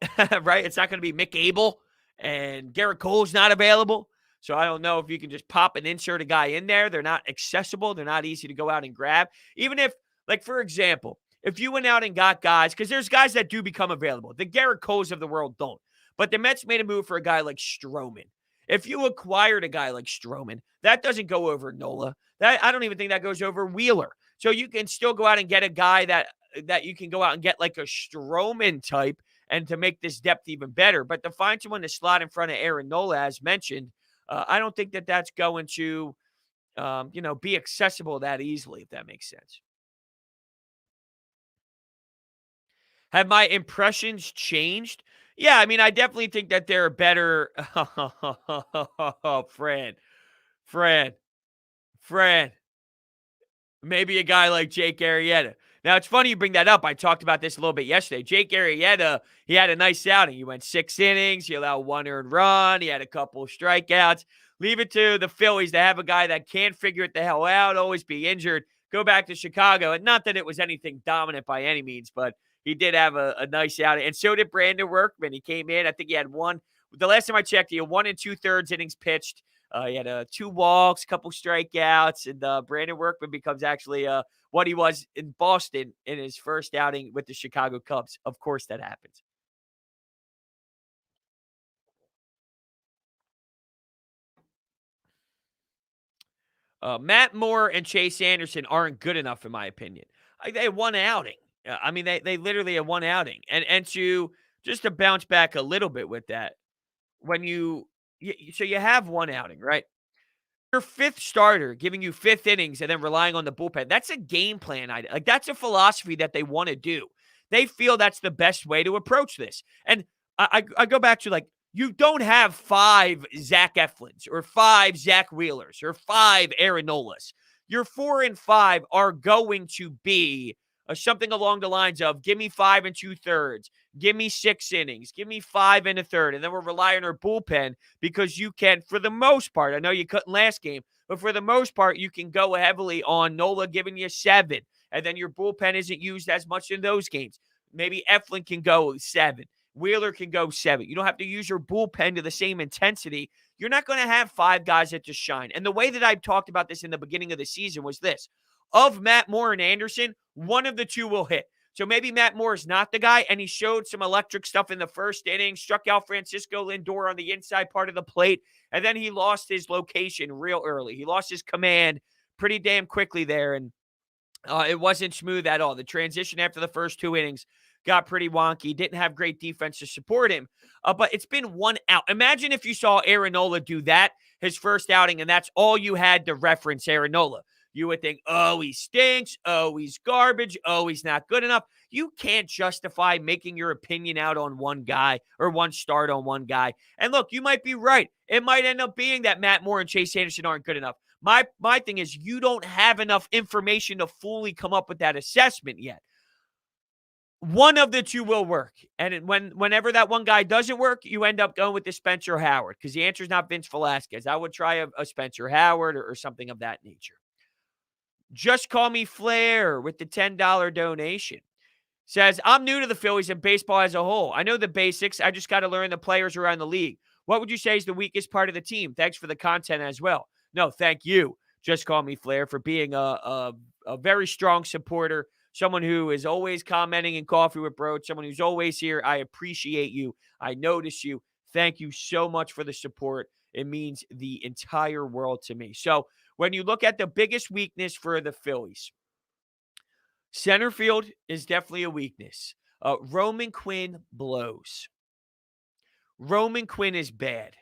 right? It's not going to be Mick Abel, and Garrett Cole's not available. So I don't know if you can just pop and insert a guy in there. They're not accessible. They're not easy to go out and grab. Even if, like, for example, if you went out and got guys, because there's guys that do become available. The Garrett Coles of the world don't. But the Mets made a move for a guy like Stroman. If you acquired a guy like Stroman, that doesn't go over Nola. I don't even think that goes over Wheeler. So you can still go out and get a guy that you can go out and get like a Stroman type and to make this depth even better. But to find someone to slot in front of Aaron Nola, as mentioned, I don't think that that's going to, be accessible that easily, if that makes sense. Have my impressions changed? Yeah, I mean, I definitely think that they're better. Fran, Fran, Fran. Maybe a guy like Jake Arrieta. Now, it's funny you bring that up. I talked about this a little bit yesterday. Jake Arrieta, he had a nice outing. He went 6 innings. He allowed 1 earned run. He had a couple strikeouts. Leave it to the Phillies to have a guy that can't figure it the hell out, always be injured, go back to Chicago. And not that it was anything dominant by any means, but he did have a nice outing. And so did Brandon Workman. He came in. I think he had one. The last time I checked, he had 1 2/3 innings pitched. He had 2 walks, couple strikeouts, and Brandon Workman becomes actually what he was in Boston in his first outing with the Chicago Cubs. Of course, that happens. Matt Moore and Chase Anderson aren't good enough, in my opinion. They had 1 outing. I mean, they literally had 1 outing, and to just to bounce back a little bit with that, when so you have 1 outing, right? Your 5th starter giving you 5th innings and then relying on the bullpen. That's a game plan item. Like, that's a philosophy that they want to do. They feel that's the best way to approach this. And I go back to, like, you don't have 5 Zach Eflins or 5 Zach Wheelers or 5 Aaron Nolas. Your 4 and 5 are going to be something along the lines of, give me 5 2/3, give me 6 innings, give me 5 1/3, and then we'll rely on our bullpen because you can, for the most part, I know you couldn't last game, but for the most part, you can go heavily on Nola giving you 7, and then your bullpen isn't used as much in those games. Maybe Eflin can go 7. Wheeler can go 7. You don't have to use your bullpen to the same intensity. You're not going to have 5 guys that just shine. And the way that I've talked about this in the beginning of the season was this. Of Matt Moore and Anderson, one of the two will hit. So maybe Matt Moore is not the guy, and he showed some electric stuff in the first inning, struck out Francisco Lindor on the inside part of the plate, and then he lost his location real early. He lost his command pretty damn quickly there, and it wasn't smooth at all. The transition after the first 2 innings got pretty wonky. Didn't have great defense to support him, but it's been 1 out. Imagine if you saw Aaron Nola do that his first outing, and that's all you had to reference Aaron Nola. You would think, oh, he stinks. Oh, he's garbage. Oh, he's not good enough. You can't justify making your opinion out on one guy or one start on one guy. And look, you might be right. It might end up being that Matt Moore and Chase Anderson aren't good enough. My thing is, you don't have enough information to fully come up with that assessment yet. One of the two will work. And whenever that one guy doesn't work, you end up going with the Spencer Howard because the answer is not Vince Velasquez. I would try a Spencer Howard or something of that nature. Just Call Me Flair with the $10 donation. Says, I'm new to the Phillies and baseball as a whole. I know the basics. I just got to learn the players around the league. What would you say is the weakest part of the team? Thanks for the content as well. No, thank you. Just Call Me Flair for being a very strong supporter, someone who is always commenting in Coffee with Brodes, someone who's always here. I appreciate you. I notice you. Thank you so much for the support. It means the entire world to me. So when you look at the biggest weakness for the Phillies, center field is definitely a weakness. Roman Quinn blows. Roman Quinn is bad.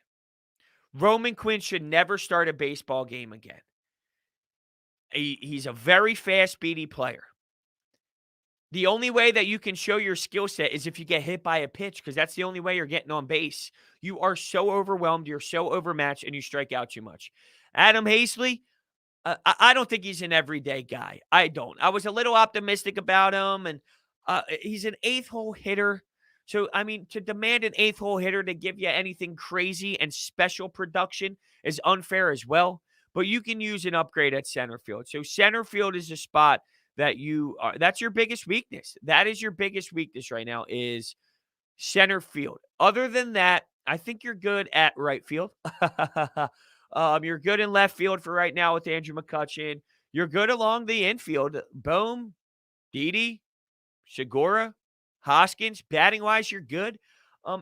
Roman Quinn should never start a baseball game again. He's a very fast, speedy player. The only way that you can show your skill set is if you get hit by a pitch because that's the only way you're getting on base. You are so overwhelmed, you're so overmatched, and you strike out too much. Adam Hazley, I don't think he's an everyday guy. I don't. I was a little optimistic about him, and he's an 8th-hole hitter. So, I mean, to demand an 8th-hole hitter to give you anything crazy and special production is unfair as well. But you can use an upgrade at center field. So, center field is a spot that that's your biggest weakness. That is your biggest weakness right now is center field. Other than that, I think you're good at right field. You're good in left field for right now with Andrew McCutchen. You're good along the infield. Bohm, Didi, Segura, Hoskins. Batting-wise, you're good.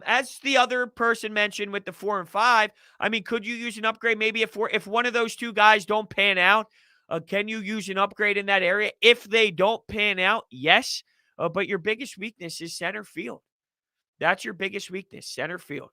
As the other person mentioned with the 4 and 5, I mean, could you use an upgrade maybe if one of those 2 guys don't pan out? Can you use an upgrade in that area? If they don't pan out, yes. But your biggest weakness is center field. That's your biggest weakness, center field.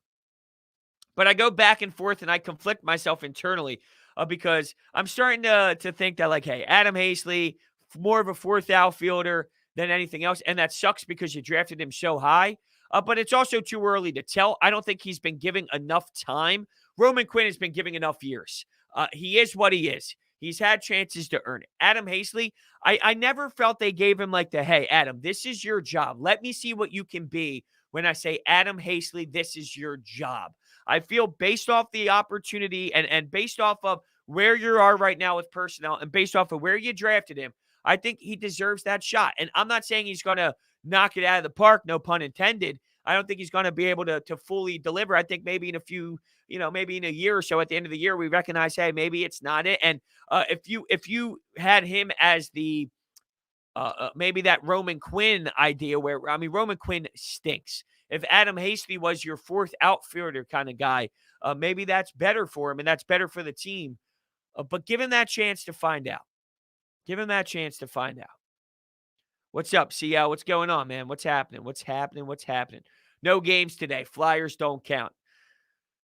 But I go back and forth and I conflict myself internally because I'm starting to think that, like, hey, Adam Hazley, more of a 4th outfielder than anything else. And that sucks because you drafted him so high. But it's also too early to tell. I don't think he's been giving enough time. Roman Quinn has been giving enough years. He is what he is. He's had chances to earn it. Adam Hazley, I never felt they gave him like the, hey, Adam, this is your job. Let me see what you can be when I say, Adam Hazley, this is your job. I feel based off the opportunity and based off of where you are right now with personnel and based off of where you drafted him, I think he deserves that shot. And I'm not saying he's going to knock it out of the park, no pun intended. I don't think he's going to be able to fully deliver. I think maybe in a few, maybe in a year or so at the end of the year, we recognize, hey, maybe it's not it. And if you had him as the maybe that Roman Quinn idea where, I mean, Roman Quinn stinks. If Adam Hasty was your fourth outfielder kind of guy, maybe that's better for him and that's better for the team. But give him that chance to find out. Give him that chance to find out. What's up, CL? What's going on, man? What's happening? What's happening? What's happening? No games today. Flyers don't count.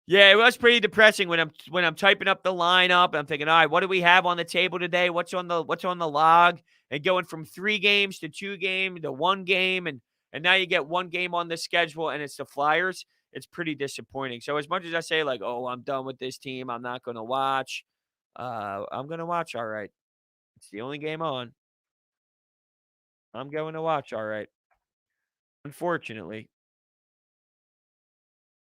Yeah, it was pretty depressing when I'm typing up the lineup. I'm thinking, all right, what do we have on the table today? What's on the log? And going from 3 games to 2 games to 1 game, and now you get 1 game on the schedule, and it's the Flyers. It's pretty disappointing. So as much as I say, like, oh, I'm done with this team, I'm not going to watch. I'm going to watch. All right, it's the only game on. I'm going to watch. All right. Unfortunately.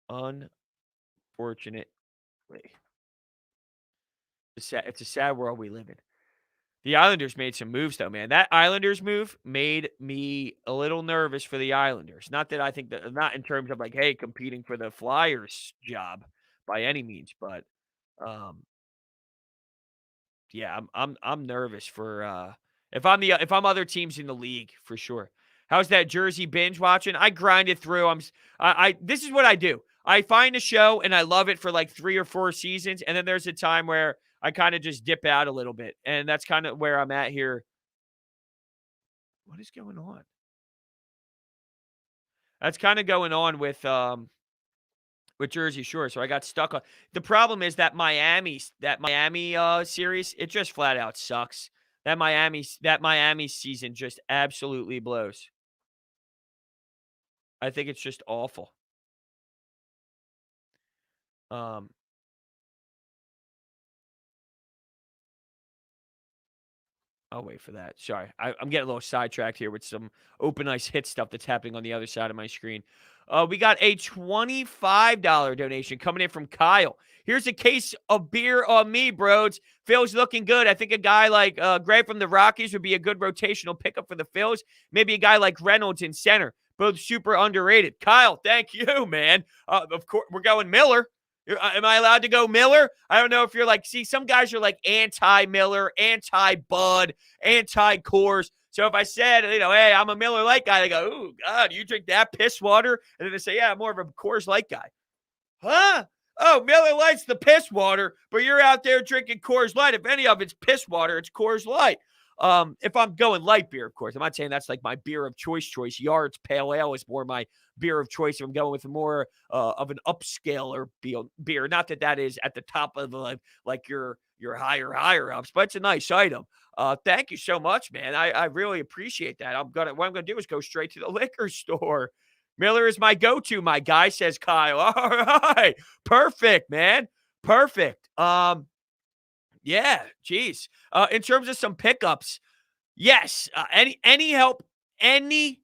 Unfortunately. It's a sad world we live in. The Islanders made some moves, though, man. That Islanders move made me a little nervous for the Islanders. Not that I think that, not in terms of like, hey, competing for the Flyers job by any means, but um, yeah, I'm nervous for if I'm other teams in the league for sure. How's that Jersey binge watching? I grind it through. I this is what I do. I find a show and I love it for like 3 or 4 seasons, and then there's a time where I kind of just dip out a little bit, and that's kind of where I'm at here. What is going on? That's kind of going on with Jersey Shore. So I got stuck on. The problem is that Miami series, it just flat out sucks. That Miami season just absolutely blows. I think it's just awful. Um I'll wait for that. Sorry. I'm getting a little sidetracked here with some open ice hit stuff that's happening on the other side of my screen. We got a $25 donation coming in from Kyle. Here's a case of beer on me, Brodes. Phil's looking good. I think a guy like Gray from the Rockies would be a good rotational pickup for the Phils. Maybe a guy like Reynolds in center. Both super underrated. Kyle, thank you, man. Of course, we're going Miller. Am I allowed to go Miller? I don't know if you're like, see, some guys are like anti-Miller, anti-Bud, anti-Coors. So if I said, hey, I'm a Miller Lite guy, they go, oh, God, you drink that piss water? And then they say, yeah, I'm more of a Coors Light guy. Huh? Oh, Miller Lite's the piss water, but you're out there drinking Coors Light. If any of it's piss water, it's Coors Light. If I'm going light beer, of course. I'm not saying that's like my beer of choice. Yards Pale Ale is more my beer of choice. If I'm going with more of an upscaler beer. Not that is at the top of the, like your higher ups, but it's a nice item. Thank you so much, man. I really appreciate that. What I'm gonna do is go straight to the liquor store. Miller is my go-to, my guy, says Kyle. All right. Perfect, man. Perfect. Yeah, geez. In terms of some pickups, yes, any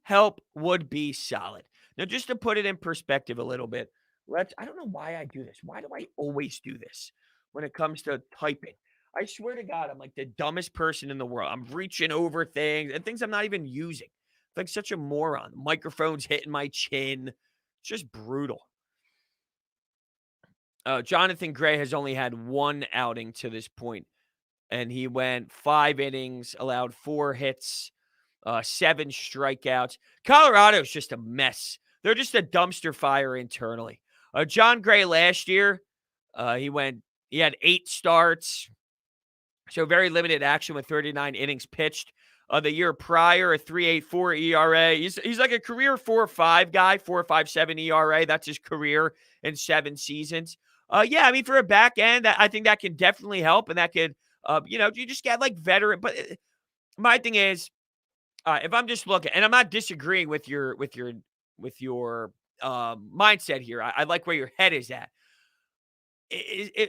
help would be solid. Now, just to put it in perspective a little bit, I don't know why I do this. Why do I always do this when it comes to typing? I swear to God, I'm like the dumbest person in the world. I'm reaching over things and things I'm not even using. Like such a moron. Microphone's hitting my chin. It's just brutal. Jonathan Gray has only had 1 outing to this point, and he went 5 innings, allowed 4 hits, 7 strikeouts. Colorado's just a mess. They're just a dumpster fire internally. John Gray last year, he had 8 starts, so very limited action with 39 innings pitched. The year prior, a 3.84 ERA. He's like a career 4.5 guy, 4.57 ERA. That's his career in 7 seasons. Yeah, I mean, for a back end, I think that can definitely help, and that could, you just get like veteran. But my thing is, if I'm just looking, and I'm not disagreeing with your mindset here. I like where your head is at.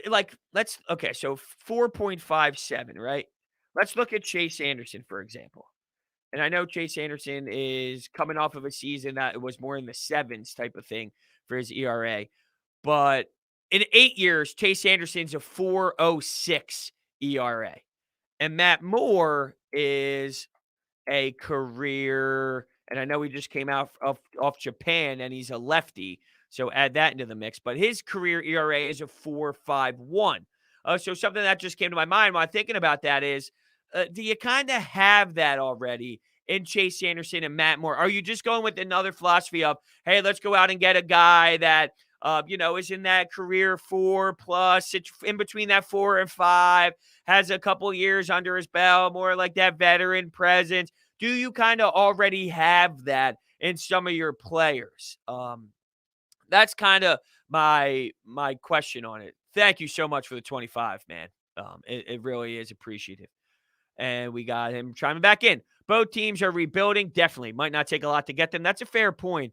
like, let's okay, so 4.57, right? Let's look at Chase Anderson, for example. And I know Chase Anderson is coming off of a season that it was more in the sevens type of thing for his ERA. But in 8 years, Chase Anderson's a 4.06 ERA. And Matt Moore is a career, and I know he just came out off Japan and he's a lefty, so add that into the mix. But his career ERA is a 4.51. So something that just came to my mind while thinking about that is, do you kind of have that already in Chase Anderson and Matt Moore? Are you just going with another philosophy of, hey, let's go out and get a guy that is in that career 4+, it's in between that 4 and 5, has a couple years under his belt, more like that veteran presence? Do you kind of already have that in some of your players? That's kind of my question on it. Thank you so much for the 25, man. It really is appreciative. And we got him chiming back in. Both teams are rebuilding. Definitely. Might not take a lot to get them. That's a fair point.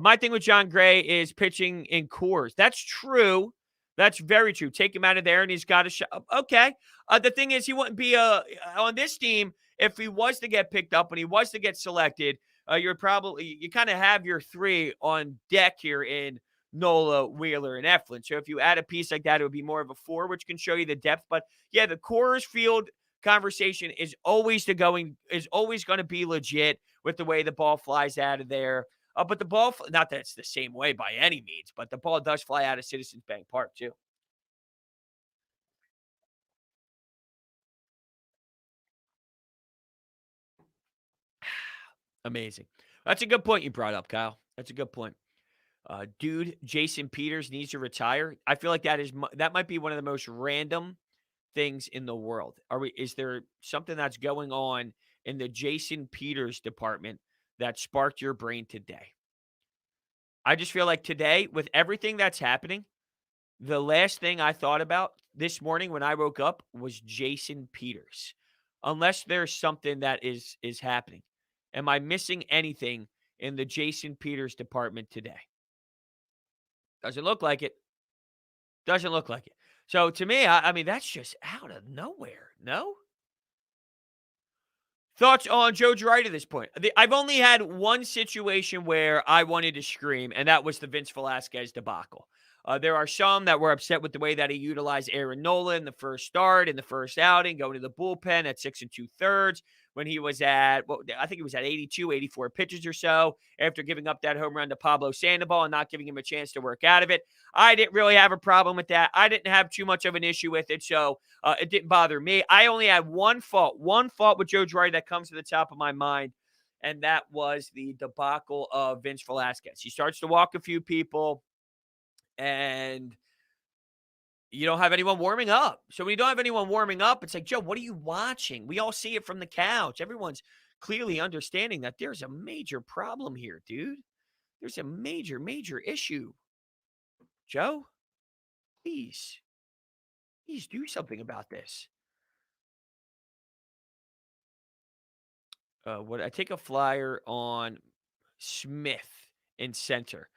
My thing with John Gray is pitching in cores. That's true. That's very true. Take him out of there and he's got a shot. Okay. The thing is, he wouldn't be on this team if he was to get picked up and he was to get selected. You kind of have your three on deck here in Nola, Wheeler, and Eflin. So if you add a piece like that, it would be more of a 4, which can show you the depth. But yeah, the Coors Field conversation is always going to be legit with the way the ball flies out of there. But the ball, not that it's the same way by any means, but the ball does fly out of Citizens Bank Park too. Amazing. That's a good point you brought up, Kyle. That's a good point. Dude, Jason Peters needs to retire. I feel like that might be one of the most random things in the world. Is there something that's going on in the Jason Peters department that sparked your brain today? I just feel like today, with everything that's happening, the last thing I thought about this morning when I woke up was Jason Peters. Unless there's something that is happening. Am I missing anything in the Jason Peters department today? Doesn't look like it. Doesn't look like it. So to me, I mean, that's just out of nowhere. No? Thoughts on Joe Girardi at this point? I've only had one situation where I wanted to scream, and that was the Vince Velasquez debacle. There are some that were upset with the way that he utilized Aaron Nola in the first start, in the first outing, going to the bullpen at 6 2/3 when he was at, well, I think he was at 82, 84 pitches or so after giving up that home run to Pablo Sandoval and not giving him a chance to work out of it. I didn't really have a problem with that. I didn't have too much of an issue with it, so it didn't bother me. I only had one fault with Joe Girardi that comes to the top of my mind, and that was the debacle of Vince Velasquez. He starts to walk a few people, and you don't have anyone warming up. So when you don't have anyone warming up, it's like, Joe, what are you watching? We all see it from the couch. Everyone's clearly understanding that there's a major problem here, dude. There's a major, major issue. Joe, please, please do something about this. Would I take a flyer on Smith in center?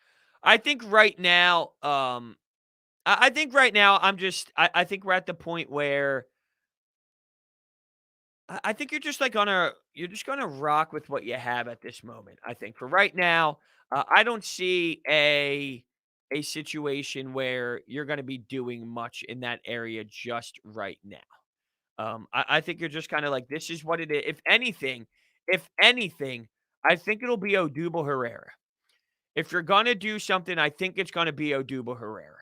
I think right now, I think right now I think we're at the point where I think you're just gonna rock with what you have at this moment. I think for right now, I don't see a situation where you're gonna be doing much in that area just right now. I think you're just kind of like, this is what it is. If anything, I think it'll be Odubel Herrera. If you're gonna do something, I think it's gonna be Odubel Herrera.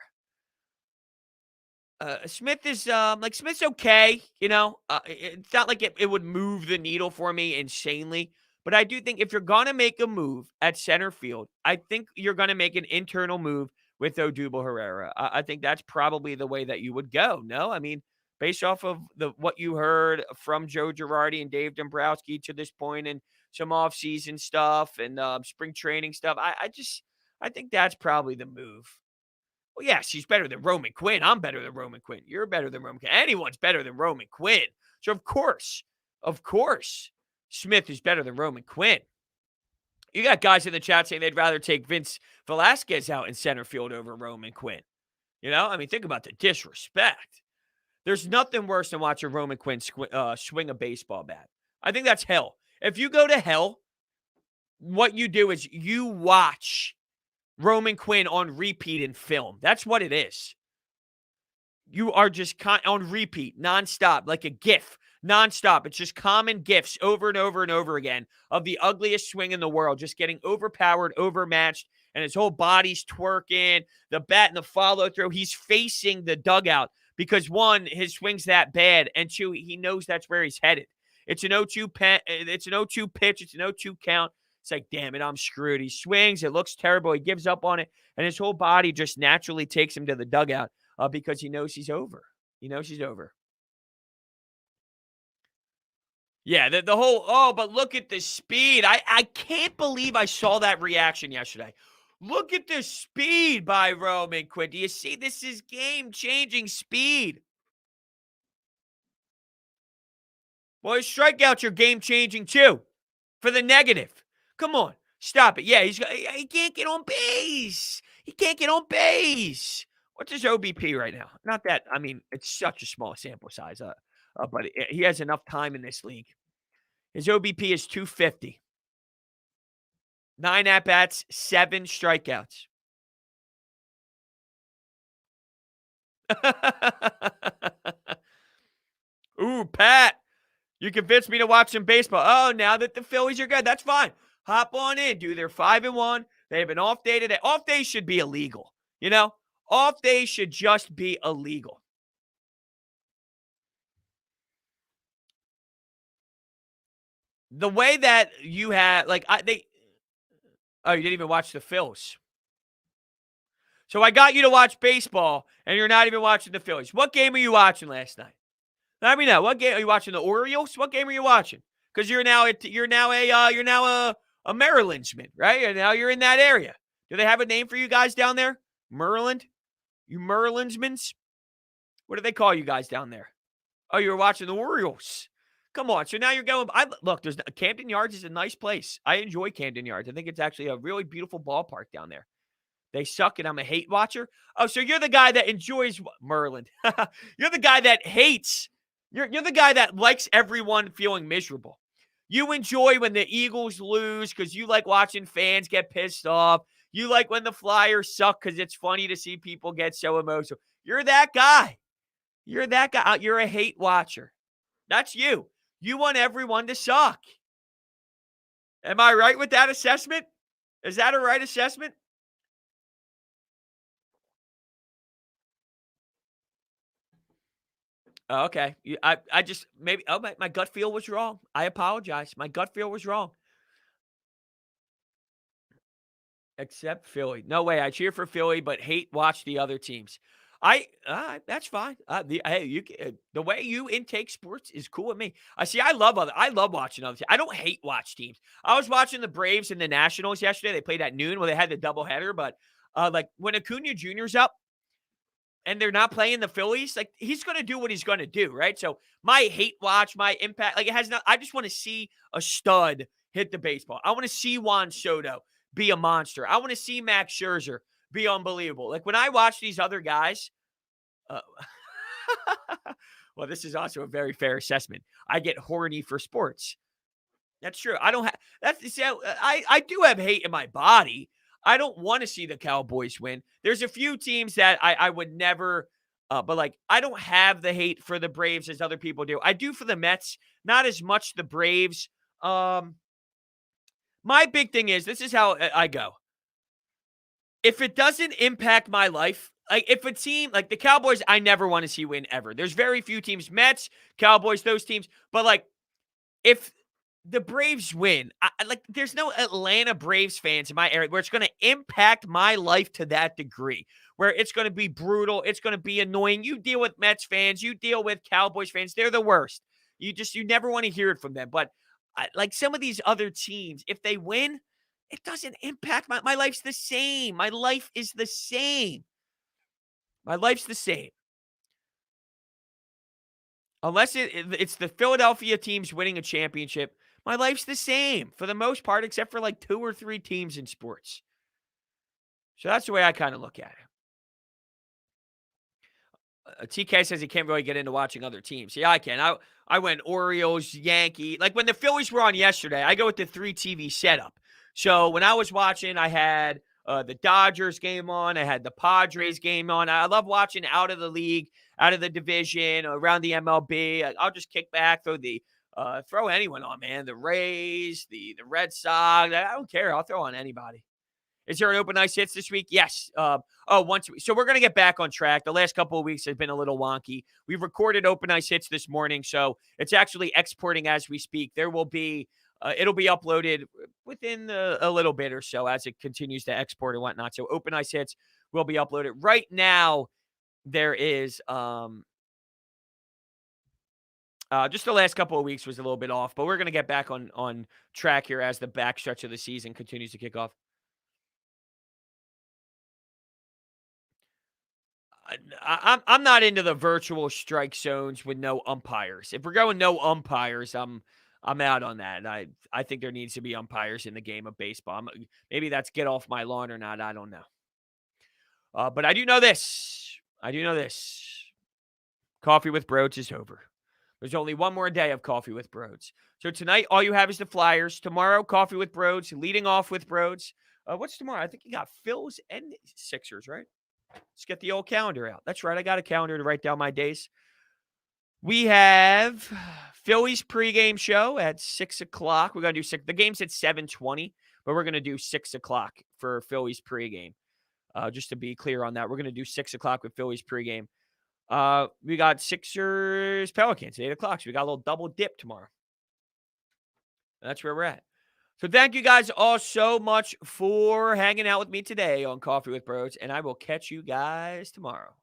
Smith is like Smith's okay, it's not like it would move the needle for me insanely, but I do think if you're gonna make a move at center field, I think you're gonna make an internal move with Odubel Herrera. I think that's probably the way that you would go. No, I mean, based off of what you heard from Joe Girardi and Dave Dombrowski to this point, and some offseason stuff and spring training stuff, I think that's probably the move. Well, yes, she's better than Roman Quinn. I'm better than Roman Quinn. You're better than Roman Quinn. Anyone's better than Roman Quinn. So, of course, Smith is better than Roman Quinn. You got guys in the chat saying they'd rather take Vince Velasquez out in center field over Roman Quinn. I mean, think about the disrespect. There's nothing worse than watching Roman Quinn swing a baseball bat. I think that's hell. If you go to hell, what you do is you watch Roman Quinn on repeat in film. That's what it is. You are just on repeat, nonstop, like a GIF, nonstop. It's just common GIFs over and over and over again of the ugliest swing in the world, just getting overpowered, overmatched, and his whole body's twerking, the bat and the follow through. He's facing the dugout because one, his swing's that bad, and two, he knows that's where he's headed. It's an 0-2 it's an 0-2 pitch, it's an 0-2 count. It's like, damn it, I'm screwed. He swings, it looks terrible, he gives up on it, and his whole body just naturally takes him to the dugout. Because he knows he's over. He knows he's over. Yeah, the whole, but look at the speed. I can't believe I saw that reaction yesterday. Look at the speed by Roman Quinn. Do you see? This is game-changing speed. Well, his strikeouts are game-changing too, for the negative. Come on, stop it. Yeah, he can't get on base. He can't get on base. What's his OBP right now? Not that, I mean, it's such a small sample size, but he has enough time in this league. His OBP is 250. 9 at-bats, 7 strikeouts. Ooh, Pat, you convinced me to watch some baseball. Oh, now that the Phillies are good, that's fine. Hop on in, dude. They're 5-1. They have an off day today. Off days should be illegal, Off days should just be illegal. The way that you had, you didn't even watch the Phils. So I got you to watch baseball, and you're not even watching the Phillies. What game are you watching last night? Let me know. What game are you watching? The Orioles? What game are you watching? Because you're now a Marylandsman, right? And now you're in that area. Do they have a name for you guys down there? Maryland? You Marylandsmans? What do they call you guys down there? Oh, you're watching the Orioles. Come on. So now you're going. Look, Camden Yards is a nice place. I enjoy Camden Yards. I think it's actually a really beautiful ballpark down there. They suck, and I'm a hate watcher. Oh, so you're the guy that enjoys Maryland. You're the guy that hates. You're the guy that likes everyone feeling miserable. You enjoy when the Eagles lose because you like watching fans get pissed off. You like when the Flyers suck because it's funny to see people get so emotional. You're that guy. You're that guy. You're a hate watcher. That's you. You want everyone to suck. Am I right with that assessment? Is that a right assessment? Oh, okay. I just maybe my gut feel was wrong. I apologize. My gut feel was wrong. Except Philly. No way. I cheer for Philly, but hate watch the other teams. That's fine. The way you intake sports is cool with me. I love watching other teams. I don't hate watch teams. I was watching the Braves and the Nationals yesterday. They played at noon. Well, they had the doubleheader, but when Acuna Jr.'s up, and they're not playing the Phillies, like, he's going to do what he's going to do, right? So my hate watch, my impact, like, it has not. I just want to see a stud hit the baseball. I want to see Juan Soto be a monster. I want to see Max Scherzer be unbelievable. Like, when I watch these other guys, uh, well, this is also a very fair assessment. I get horny for sports. That's true. I don't have that's see, I do have hate in my body. I don't want to see the Cowboys win. There's a few teams that I would never but like, I don't have the hate for the Braves as other people do. I do for the Mets, not as much the Braves. My big thing is, this is how I go. If it doesn't impact my life, like, if a team like the Cowboys, I never want to see win ever. There's very few teams, Mets, Cowboys, those teams, but like, if the Braves win, there's no Atlanta Braves fans in my area where it's going to impact my life to that degree, where it's going to be brutal. It's going to be annoying. You deal with Mets fans, you deal with Cowboys fans. They're the worst. You never want to hear it from them. But like some of these other teams, if they win, it doesn't impact my life's the same. My life is the same. My life's the same. Unless it's the Philadelphia teams winning a championship, my life's the same for the most part, except for like 2 or 3 teams in sports. So that's the way I kind of look at it. TK says he can't really get into watching other teams. Yeah, I can. I went Orioles, Yankee. Like when the Phillies were on yesterday, I go with the 3 TV setup. So when I was watching, I had the Dodgers game on. I had the Padres game on. I love watching out of the league, out of the division, around the MLB. I'll just kick back, throw anyone on, man. The Rays, the Red Sox. I don't care. I'll throw on anybody. Is there an open ice hits this week? Yes. Once. So we're going to get back on track. The last couple of weeks have been a little wonky. We've recorded open ice hits this morning, so it's actually exporting as we speak. There will be, it'll be uploaded within a little bit or so as it continues to export and whatnot. So open ice hits will be uploaded. Right now, there is, just the last couple of weeks was a little bit off, but we're going to get back on track here as the backstretch of the season continues to kick off. I'm not into the virtual strike zones with no umpires. If we're going no umpires, I'm out on that. I think there needs to be umpires in the game of baseball. Maybe that's get off my lawn or not. I don't know. But I do know this. Coffee with Brodes is over. There's only one more day of Coffee with Brodes. So tonight, all you have is the Flyers. Tomorrow, Coffee with Brodes, leading off with Brodes. What's tomorrow? I think you got Phillies and Sixers, right? Let's get the old calendar out. That's right. I got a calendar to write down my days. We have Phillies pregame show at 6 o'clock. We're going to do 6. The game's at 7:20, but we're going to do 6 o'clock for Phillies pregame. Just to be clear on that, we're going to do 6 o'clock with Phillies pregame. We got Sixers Pelicans at 8 o'clock. So we got a little double dip tomorrow. That's where we're at. So thank you guys all so much for hanging out with me today on Coffee with Brodes, and I will catch you guys tomorrow.